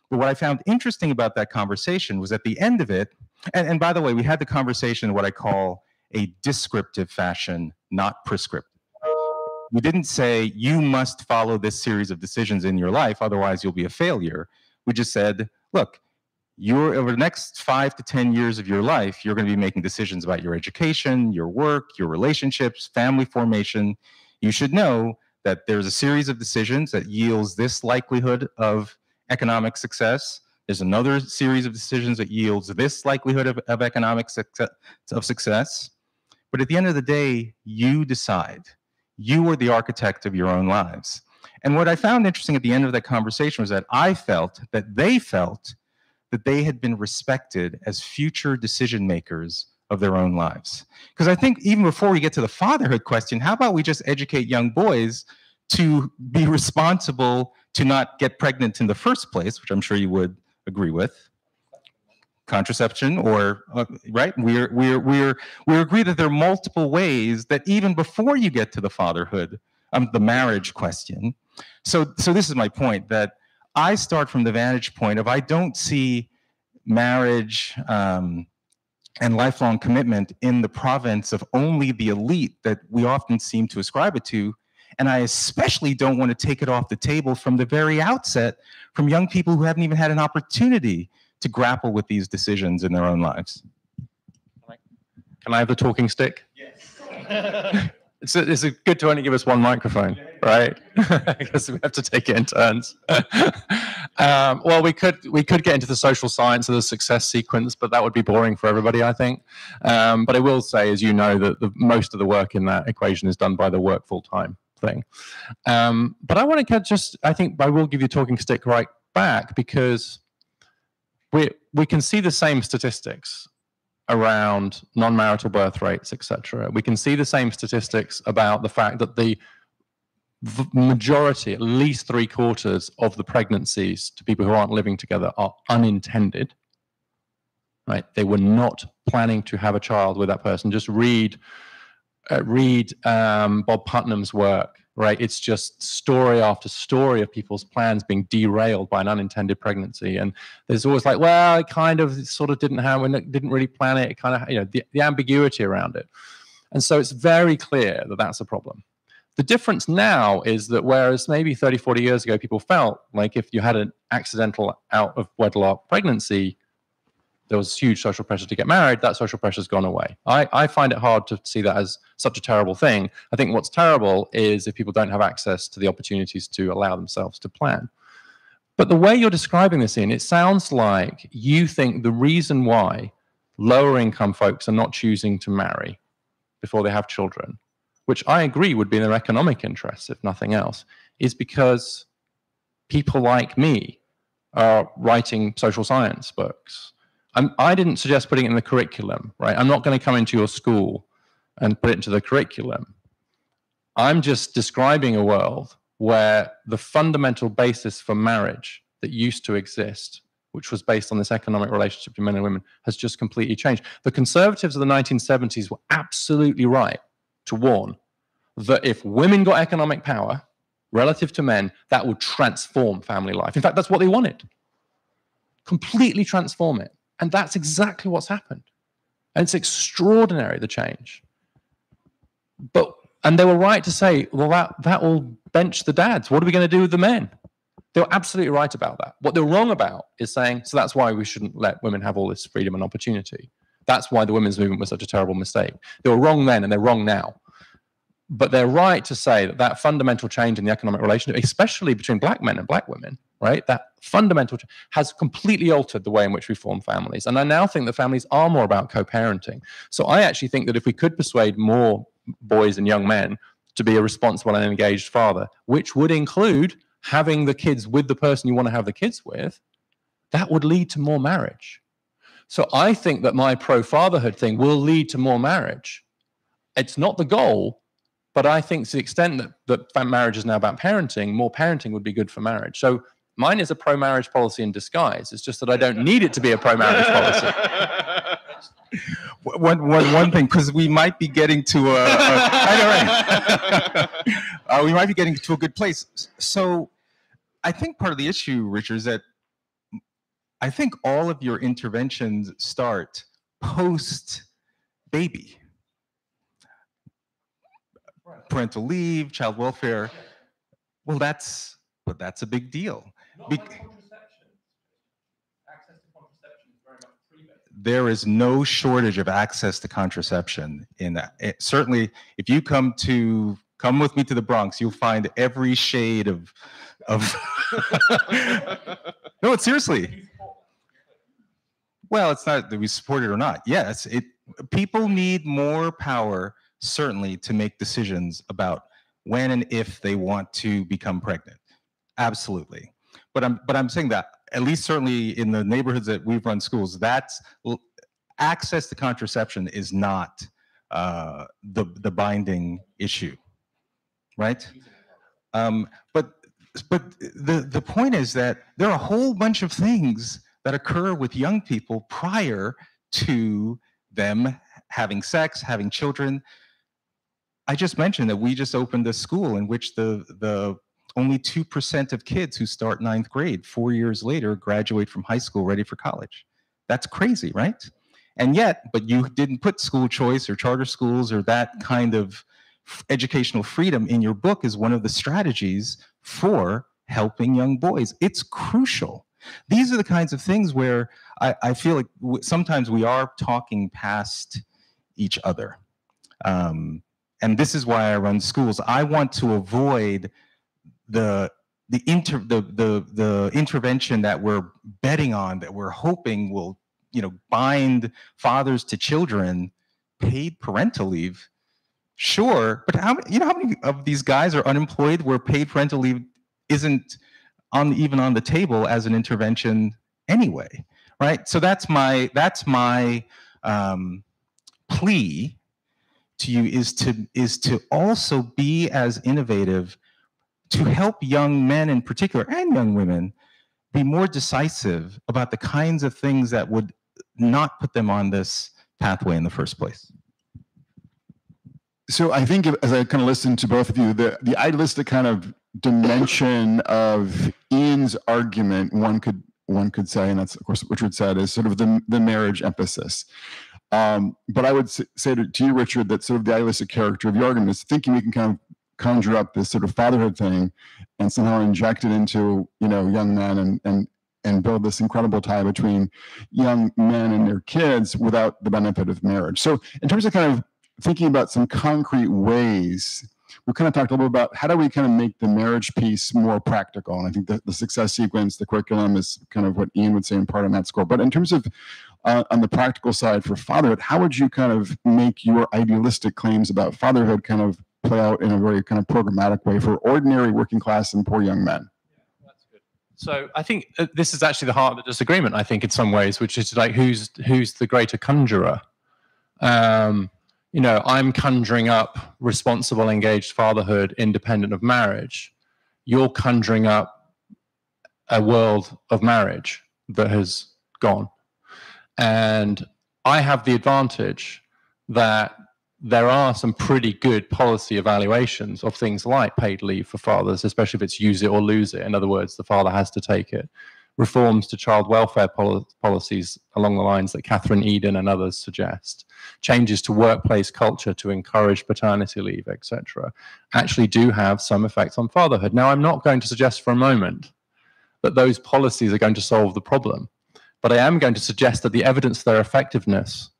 But what I found interesting about that conversation was at the end of it, and by the way, we had the conversation in what I call a descriptive fashion, not prescriptive. We didn't say, you must follow this series of decisions in your life, otherwise you'll be a failure. We just said, look, over the next 5 to 10 years of your life, you're going to be making decisions about your education, your work, your relationships, family formation. You should know that there's a series of decisions that yields this likelihood of economic success. There's another series of decisions that yields this likelihood of economic success. But at the end of the day, you decide. You are the architect of your own lives. And what I found interesting at the end of that conversation was that I felt that they felt that they had been respected as future decision makers of their own lives. Because I think even before we get to the fatherhood question, how about we just educate young boys to be responsible to not get pregnant in the first place, which I'm sure you would agree with. Contraception, or right? We agree that there are multiple ways that even before you get to the fatherhood, the marriage question. So this is my point, that I start from the vantage point of I don't see marriage and lifelong commitment in the province of only the elite that we often seem to ascribe it to. And I especially don't want to take it off the table from the very outset from young people who haven't even had an opportunity to grapple with these decisions in their own lives. Can I have the talking stick? Yes. It's good to only give us one microphone, right? Because we have to take it in turns. Well, we could get into the social science of the success sequence, but that would be boring for everybody, I think. But I will say, as you know, that most of the work in that equation is done by the work full-time thing. But I want to I think I will give you a talking stick right back, because we can see the same statistics around non-marital birth rates, etc. We can see the same statistics about the fact that the majority, at least 3/4 of the pregnancies to people who aren't living together, are unintended. Right? They were not planning to have a child with that person. Just read Bob Putnam's work. Right? It's just story after story of people's plans being derailed by an unintended pregnancy. And there's always like, well, it kind of sort of didn't happen, didn't really plan it. It kind of, the ambiguity around it. And so it's very clear that that's a problem. The difference now is that whereas maybe 30, 40 years ago, people felt like if you had an accidental out of wedlock pregnancy, there was huge social pressure to get married, that social pressure's gone away. I find it hard to see that as such a terrible thing. I think what's terrible is if people don't have access to the opportunities to allow themselves to plan. But the way you're describing this, Ian, it sounds like you think the reason why lower income folks are not choosing to marry before they have children which I agree would be in their economic interests, if nothing else, is because people like me are writing social science books. I didn't suggest putting it in the curriculum, right? I'm not going to come into your school and put it into the curriculum. I'm just describing a world where the fundamental basis for marriage that used to exist, which was based on this economic relationship between men and women, has just completely changed. The conservatives of the 1970s were absolutely right to warn that if women got economic power relative to men, that would transform family life. In fact, that's what they wanted. Completely transform it. And that's exactly what's happened. And it's extraordinary, the change. And they were right to say, well, that will bench the dads. What are we going to do with the men? They were absolutely right about that. What they're wrong about is saying, so that's why we shouldn't let women have all this freedom and opportunity. That's why the women's movement was such a terrible mistake. They were wrong then and they're wrong now. But they're right to say that that fundamental change in the economic relationship, especially between black men and black women, right, that fundamental has completely altered the way in which we form families. And I now think that families are more about co-parenting. So I actually think that if we could persuade more boys and young men to be a responsible and engaged father, which would include having the kids with the person you want to have the kids with, that would lead to more marriage. So I think that my pro-fatherhood thing will lead to more marriage. It's not the goal, but I think to the extent that marriage is now about parenting, more parenting would be good for marriage. So mine is a pro-marriage policy in disguise. It's just that I don't need it to be a pro-marriage policy. One thing, because we might be getting to we might be getting to a good place. So I think part of the issue, Richard, is that I think all of your interventions start post-baby. Parental leave, child welfare. Well, that's a big deal. There is no shortage of access to contraception in that. Certainly, if you come with me to the Bronx, you'll find every shade of no, seriously. Well, it's not that we support it or not. Yes, people need more power, certainly, to make decisions about when and if they want to become pregnant. Absolutely. But I'm saying that, at least certainly in the neighborhoods that we've run schools, that's access to contraception is not the binding issue, right? But the point is that there are a whole bunch of things that occur with young people prior to them having sex, having children. I just mentioned that we just opened a school in which the only 2% of kids who start 9th grade 4 years later graduate from high school ready for college. That's crazy, right? And yet, but you didn't put school choice or charter schools or that kind of educational freedom in your book as one of the strategies for helping young boys. It's crucial. These are the kinds of things where I feel like sometimes we are talking past each other. And this is why I run schools. I want to avoid the intervention that we're betting on, that we're hoping will, bind fathers to children, paid parental leave. Sure, but how many of these guys are unemployed where paid parental leave isn't even on the table as an intervention anyway, right? So that's my plea to you is to also be as innovative to help young men in particular and young women be more decisive about the kinds of things that would not put them on this pathway in the first place. So I think as I kind of listened to both of you, the idealistic kind of dimension of Ian's argument, one could say, and that's of course what Richard said, is sort of the marriage emphasis. But I would say to you, Richard, that sort of the idealistic character of your argument is thinking we can kind of conjure up this sort of fatherhood thing and somehow inject it into young men and build this incredible tie between young men and their kids without the benefit of marriage. So in terms of kind of thinking about some concrete ways, we kind of talked a little bit about how do we kind of make the marriage piece more practical. And I think that the success sequence, the curriculum is kind of what Ian would say in part on that score. But in terms of on the practical side for fatherhood, how would you kind of make your idealistic claims about fatherhood kind of play out in a very kind of programmatic way for ordinary working class and poor young men. That's good. So I think this is actually the heart of the disagreement, I think, in some ways, which is like, who's the greater conjurer? You know, I'm conjuring up responsible, engaged fatherhood independent of marriage. You're conjuring up a world of marriage that has gone. And I have the advantage that there are some pretty good policy evaluations of things like paid leave for fathers, especially if it's use it or lose it. In other words, the father has to take it. Reforms to child welfare policies along the lines that Catherine Eden and others suggest, changes to workplace culture to encourage paternity leave, etc., actually do have some effects on fatherhood. Now, I'm not going to suggest for a moment that those policies are going to solve the problem, but I am going to suggest that the evidence for their effectiveness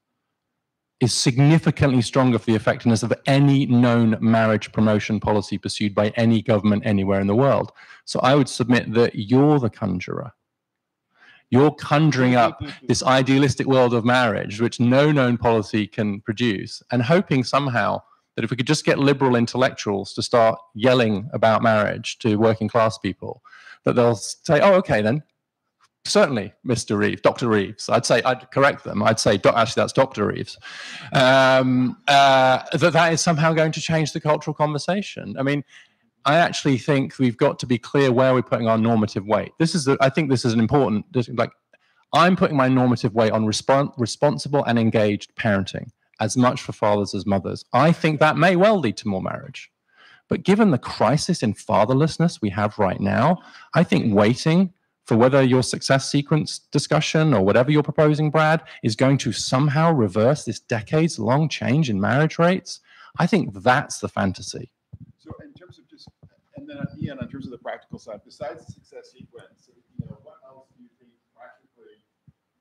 is significantly stronger for the effectiveness of any known marriage promotion policy pursued by any government anywhere in the world. So I would submit that you're the conjurer. You're conjuring up this idealistic world of marriage, which no known policy can produce, and hoping somehow that if we could just get liberal intellectuals to start yelling about marriage to working class people, that they'll say, oh, okay, then, certainly, Mr. Reeves, Dr. Reeves. I'd correct them. I'd say, actually, that's Dr. Reeves. That is somehow going to change the cultural conversation. I mean, I actually think we've got to be clear where we're putting our normative weight. I think this is an important, like, I'm putting my normative weight on responsible and engaged parenting, as much for fathers as mothers. I think that may well lead to more marriage. But given the crisis in fatherlessness we have right now, I think waiting for whether your success sequence discussion or whatever you're proposing, Brad, is going to somehow reverse this decades-long change in marriage rates, I think that's the fantasy. So in terms of just, and then Ian, in terms of the practical side, besides the success sequence, what else do you think practically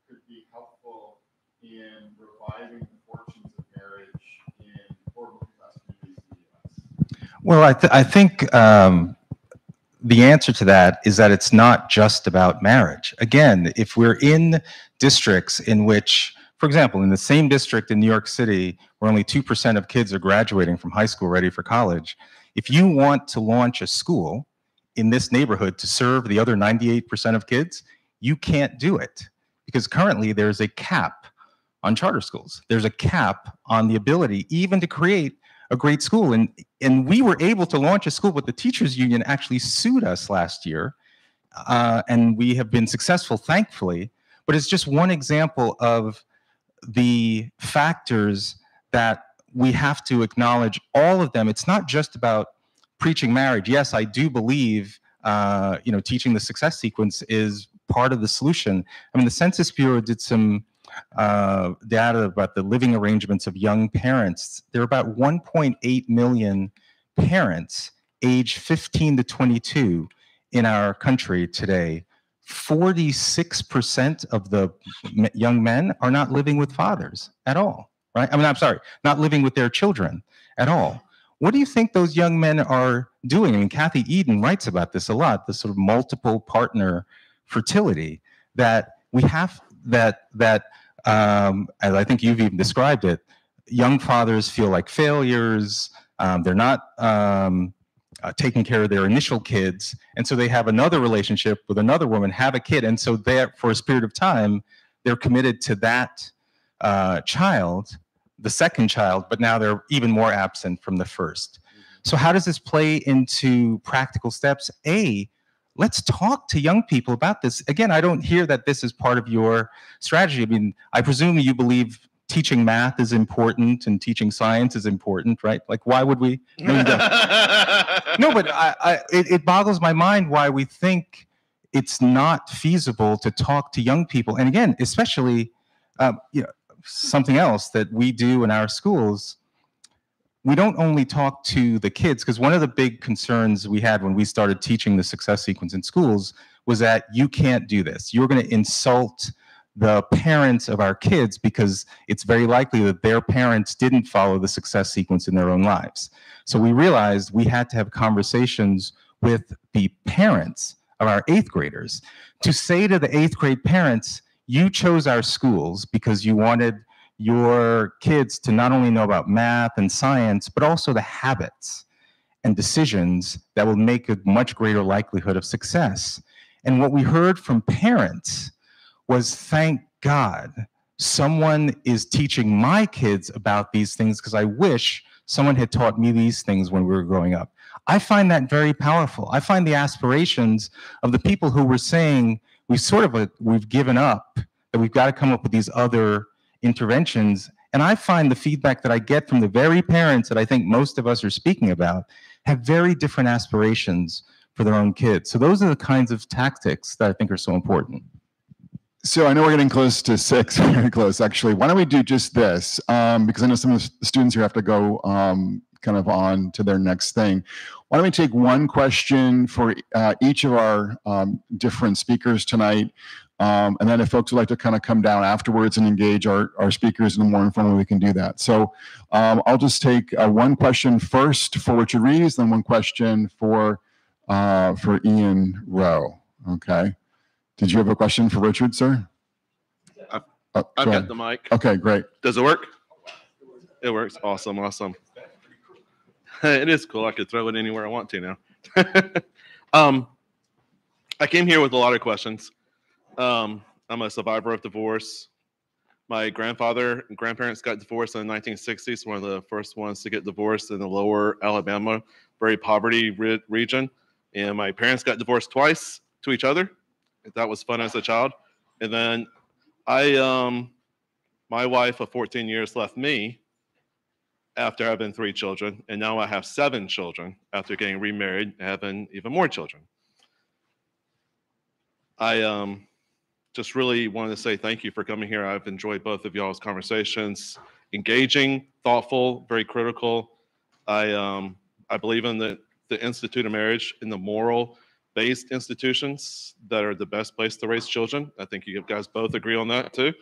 could be helpful in reviving the fortunes of marriage in poor middle-class communities in the U.S.? Well, I think the answer to that is that it's not just about marriage. Again, if we're in districts in which, for example, in the same district in New York City, where only 2% of kids are graduating from high school ready for college, if you want to launch a school in this neighborhood to serve the other 98% of kids, you can't do it. Because currently there's a cap on charter schools. There's a cap on the ability even to create a great school. And we were able to launch a school, but the teachers union actually sued us last year. And we have been successful, thankfully. But it's just one example of the factors that we have to acknowledge, all of them. It's not just about preaching marriage. Yes, I do believe teaching the success sequence is part of the solution. I mean, the Census Bureau did some data about the living arrangements of young parents. There are about 1.8 million parents aged 15 to 22 in our country today. 46% of the young men are not living with fathers at all, right? I mean, I'm sorry, not living with their children at all. What do you think those young men are doing? I mean, Kathy Eden writes about this a lot, the sort of multiple partner fertility that we have, as I think you've even described it, young fathers feel like failures. They're not taking care of their initial kids. And so they have another relationship with another woman, have a kid. And so for a period of time, they're committed to that child, the second child, but now they're even more absent from the first. So how does this play into practical steps? Let's talk to young people about this. Again, I don't hear that this is part of your strategy. I mean, I presume you believe teaching math is important and teaching science is important, right? Like, why would we? No, but it boggles my mind why we think it's not feasible to talk to young people. And again, especially, something else that we do in our schools, we don't only talk to the kids, because one of the big concerns we had when we started teaching the success sequence in schools was that you can't do this. You're going to insult the parents of our kids because it's very likely that their parents didn't follow the success sequence in their own lives. So we realized we had to have conversations with the parents of our 8th graders to say to the 8th grade parents, you chose our schools because you wanted your kids to not only know about math and science, but also the habits and decisions that will make a much greater likelihood of success. And what we heard from parents was, thank God someone is teaching my kids about these things, because I wish someone had taught me these things when we were growing up. I find that very powerful. I find the aspirations of the people who were saying we've given up, that we've got to come up with these other interventions. And I find the feedback that I get from the very parents that I think most of us are speaking about have very different aspirations for their own kids. So those are the kinds of tactics that I think are so important. So I know we're getting close to 6, very close actually. Why don't we do just this? Because I know some of the students here have to go kind of on to their next thing. Why don't we take one question for each of our different speakers tonight, and then if folks would like to kind of come down afterwards and engage our speakers in a more informal way, we can do that. So I'll just take one question first for Richard Reeves, then one question for Ian Rowe. Okay. Did you have a question for Richard, sir? I've got the mic. Okay, great. Does it work? It works. Awesome, awesome. It is cool. I could throw it anywhere I want to now. I came here with a lot of questions. I'm a survivor of divorce. My grandfather and grandparents got divorced in the 1960s, one of the first ones to get divorced in the lower Alabama, very poverty region. And my parents got divorced twice to each other. That was fun as a child. And then my wife of 14 years left me after having 3 children. And now I have 7 children after getting remarried and having even more children. I just really wanted to say thank you for coming here. I've enjoyed both of y'all's conversations, engaging, thoughtful, very critical. I believe in the Institute of Marriage and the moral-based institutions that are the best place to raise children. I think you guys both agree on that too.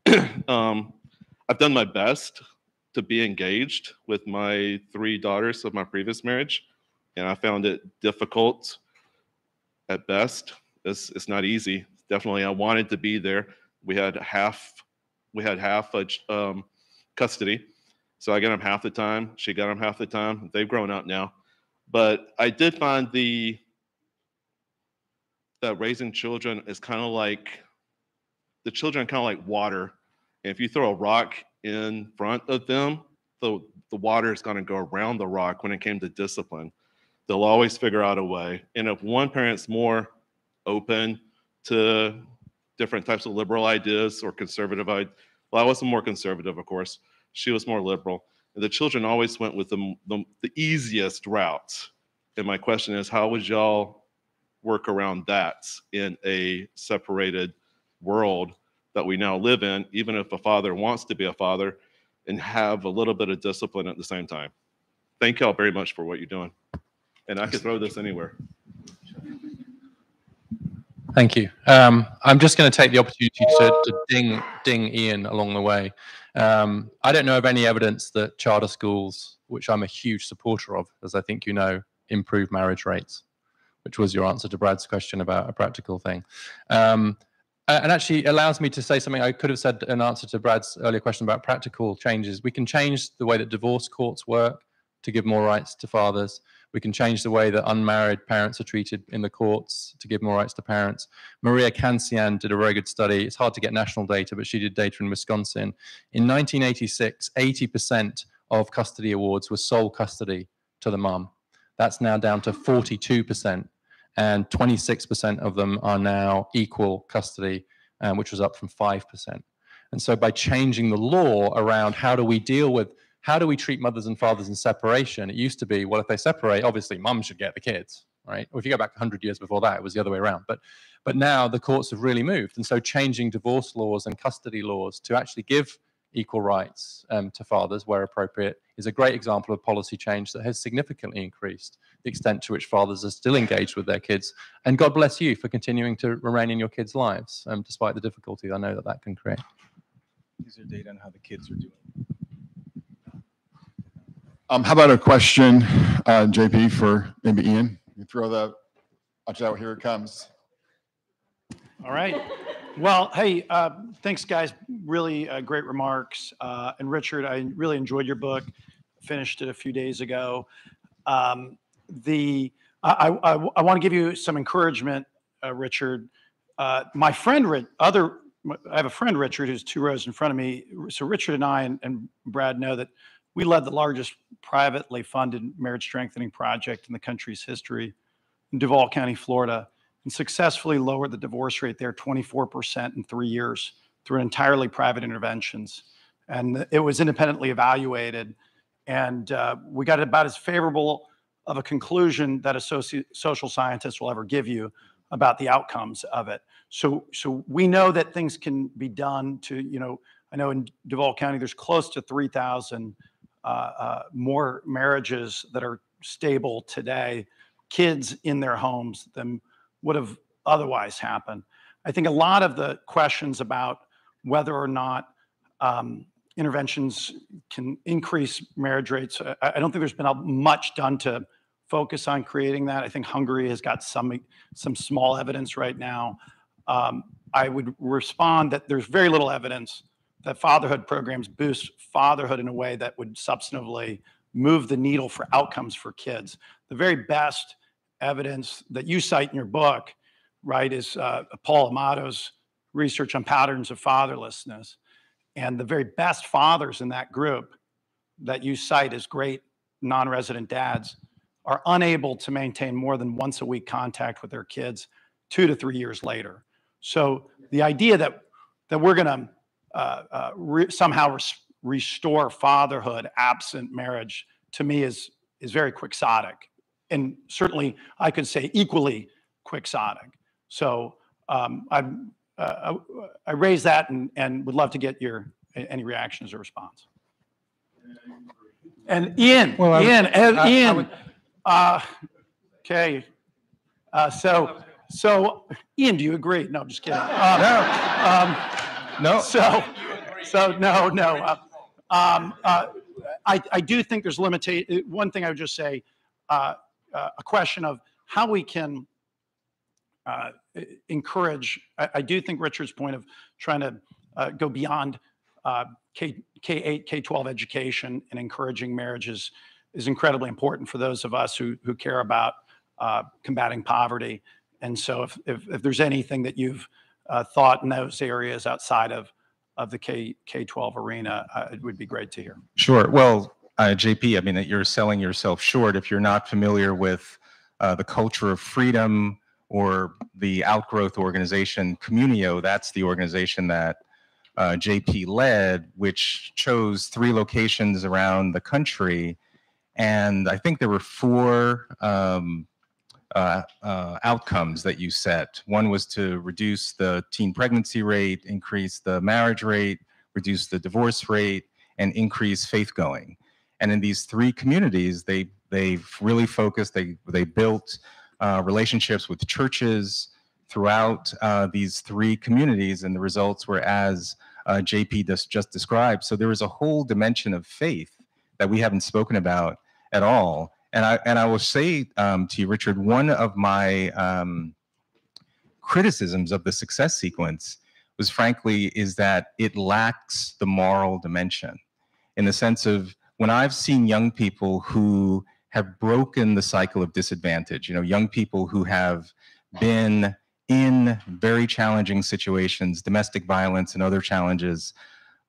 I've done my best to be engaged with my 3 daughters of my previous marriage, and I found it difficult at best. It's not easy. Definitely, I wanted to be there. We had half custody, so I got them half the time. She got them half the time. They've grown up now, but I did find that raising children is kind of like, the children are kind of like water. And if you throw a rock in front of them, the water is going to go around the rock when it came to discipline. They'll always figure out a way. And if one parent's more open to different types of liberal ideas or conservative ideas, well, I wasn't more conservative, of course. She was more liberal. And the children always went with the easiest route. And my question is, how would y'all work around that in a separated world that we now live in, even if a father wants to be a father and have a little bit of discipline at the same time? Thank y'all very much for what you're doing. And I could throw this anywhere. Thank you. I'm just going to take the opportunity to ding Ian along the way. I don't know of any evidence that charter schools, which I'm a huge supporter of, as I think you know, improve marriage rates, which was your answer to Brad's question about a practical thing. And actually allows me to say something I could have said in answer to Brad's earlier question about practical changes. We can change the way that divorce courts work to give more rights to fathers. We can change the way that unmarried parents are treated in the courts to give more rights to parents. Maria Cancian did a very good study. It's hard to get national data, but she did data in Wisconsin. In 1986, 80% of custody awards were sole custody to the mum. That's now down to 42%, and 26% of them are now equal custody, which was up from 5%. And so by changing the law around how do we treat mothers and fathers in separation, it used to be, well, if they separate, obviously mum should get the kids, right? Or if you go back 100 years before that, it was the other way around. But now the courts have really moved. And so changing divorce laws and custody laws to actually give equal rights to fathers where appropriate is a great example of policy change that has significantly increased the extent to which fathers are still engaged with their kids. And God bless you for continuing to remain in your kids' lives, despite the difficulty I know that can create. These are data on how the kids are doing. How about a question, JP, for maybe Ian? You throw the, watch out, here it comes. All right. Well, hey, thanks, guys. Really great remarks. And Richard, I really enjoyed your book. Finished it a few days ago. I want to give you some encouragement, Richard. My friend, I have a friend, Richard, who's 2 rows in front of me. So Richard and I and Brad know that we led the largest privately funded marriage strengthening project in the country's history in Duval County, Florida, and successfully lowered the divorce rate there 24% in 3 years through entirely private interventions. And it was independently evaluated. And we got about as favorable of a conclusion that a social scientist will ever give you about the outcomes of it. So we know that things can be done to, I know in Duval County, there's close to 3,000 more marriages that are stable today, kids in their homes than would have otherwise happened. I think a lot of the questions about whether or not interventions can increase marriage rates, I don't think there's been much done to focus on creating that. I think Hungary has got some small evidence right now. I would respond that there's very little evidence that fatherhood programs boost fatherhood in a way that would substantively move the needle for outcomes for kids. The very best evidence that you cite in your book, right, is Paul Amato's research on patterns of fatherlessness. And the very best fathers in that group that you cite as great non-resident dads are unable to maintain more than once a week contact with their kids 2 to 3 years later. So the idea that we're going to somehow restore fatherhood absent marriage, to me, is very quixotic. And certainly, I could say equally quixotic. So I raise that and would love to get any reactions or response. And Ian, Well, Ian. Okay. So Ian, do you agree? No, I'm just kidding. No. I do think there's limitation. One thing I would just say, a question of how we can encourage. I do think Richard's point of trying to go beyond K-8, K-12 education and encouraging marriage is incredibly important for those of us who care about combating poverty. And so if there's anything that you've thought in those areas outside of the K-12 arena, it would be great to hear. Sure. Well, JP, I mean, that you're selling yourself short if you're not familiar with the culture of freedom or the outgrowth organization Communio. That's the organization that JP led, which chose 3 locations around the country. And I think there were 4 outcomes that you set. One was to reduce the teen pregnancy rate, increase the marriage rate, reduce the divorce rate, and increase faith going. And in these 3 communities, they've really focused. They built relationships with churches throughout these 3 communities, and the results were as JP just described. So there was a whole dimension of faith that we haven't spoken about at all. And I will say to you, Richard, one of my criticisms of the success sequence was, frankly, is that it lacks the moral dimension, in the sense of when I've seen young people who have broken the cycle of disadvantage, young people who have been in very challenging situations, domestic violence and other challenges.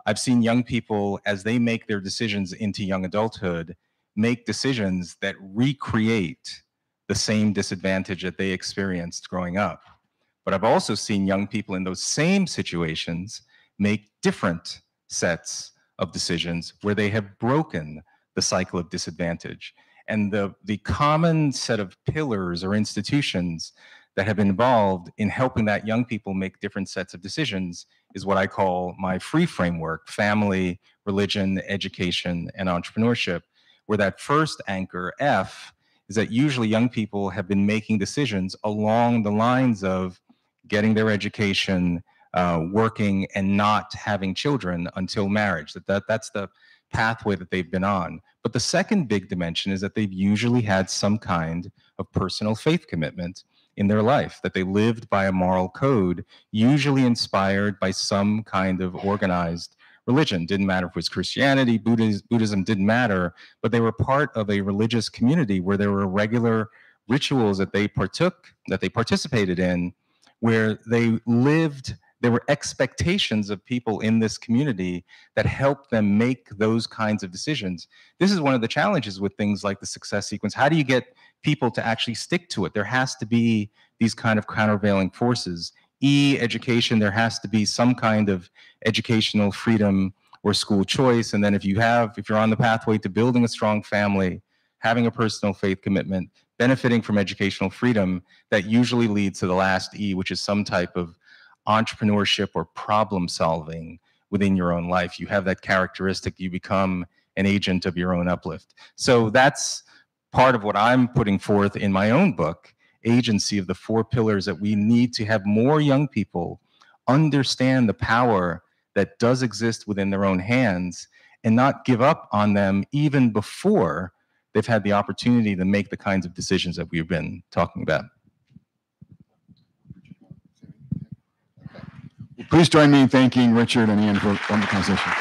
I've seen young people, as they make their decisions into young adulthood, make decisions that recreate the same disadvantage that they experienced growing up. But I've also seen young people in those same situations make different sets of decisions where they have broken the cycle of disadvantage. And the common set of pillars or institutions that have been involved in helping that young people make different sets of decisions is what I call my free framework: family, religion, education, and entrepreneurship, where that first anchor, F, is that usually young people have been making decisions along the lines of getting their education, working, and not having children until marriage. That's the pathway that they've been on. But the second big dimension is that they've usually had some kind of personal faith commitment in their life, that they lived by a moral code, usually inspired by some kind of organized religion. Didn't matter if it was Christianity, Buddhism didn't matter, but they were part of a religious community where there were regular rituals that they participated in, where they lived. There were expectations of people in this community that helped them make those kinds of decisions. This is one of the challenges with things like the success sequence. How do you get people to actually stick to it? There has to be these kind of countervailing forces. Education, there has to be some kind of educational freedom or school choice. And then if you're on the pathway to building a strong family, having a personal faith commitment, benefiting from educational freedom, that usually leads to the last E, which is some type of entrepreneurship or problem solving within your own life. You have that characteristic, you become an agent of your own uplift. So that's part of what I'm putting forth in my own book, Agency, of the 4 pillars that we need to have more young people understand the power that does exist within their own hands and not give up on them even before they've had the opportunity to make the kinds of decisions that we've been talking about. Please join me in thanking Richard and Ian for the conversation.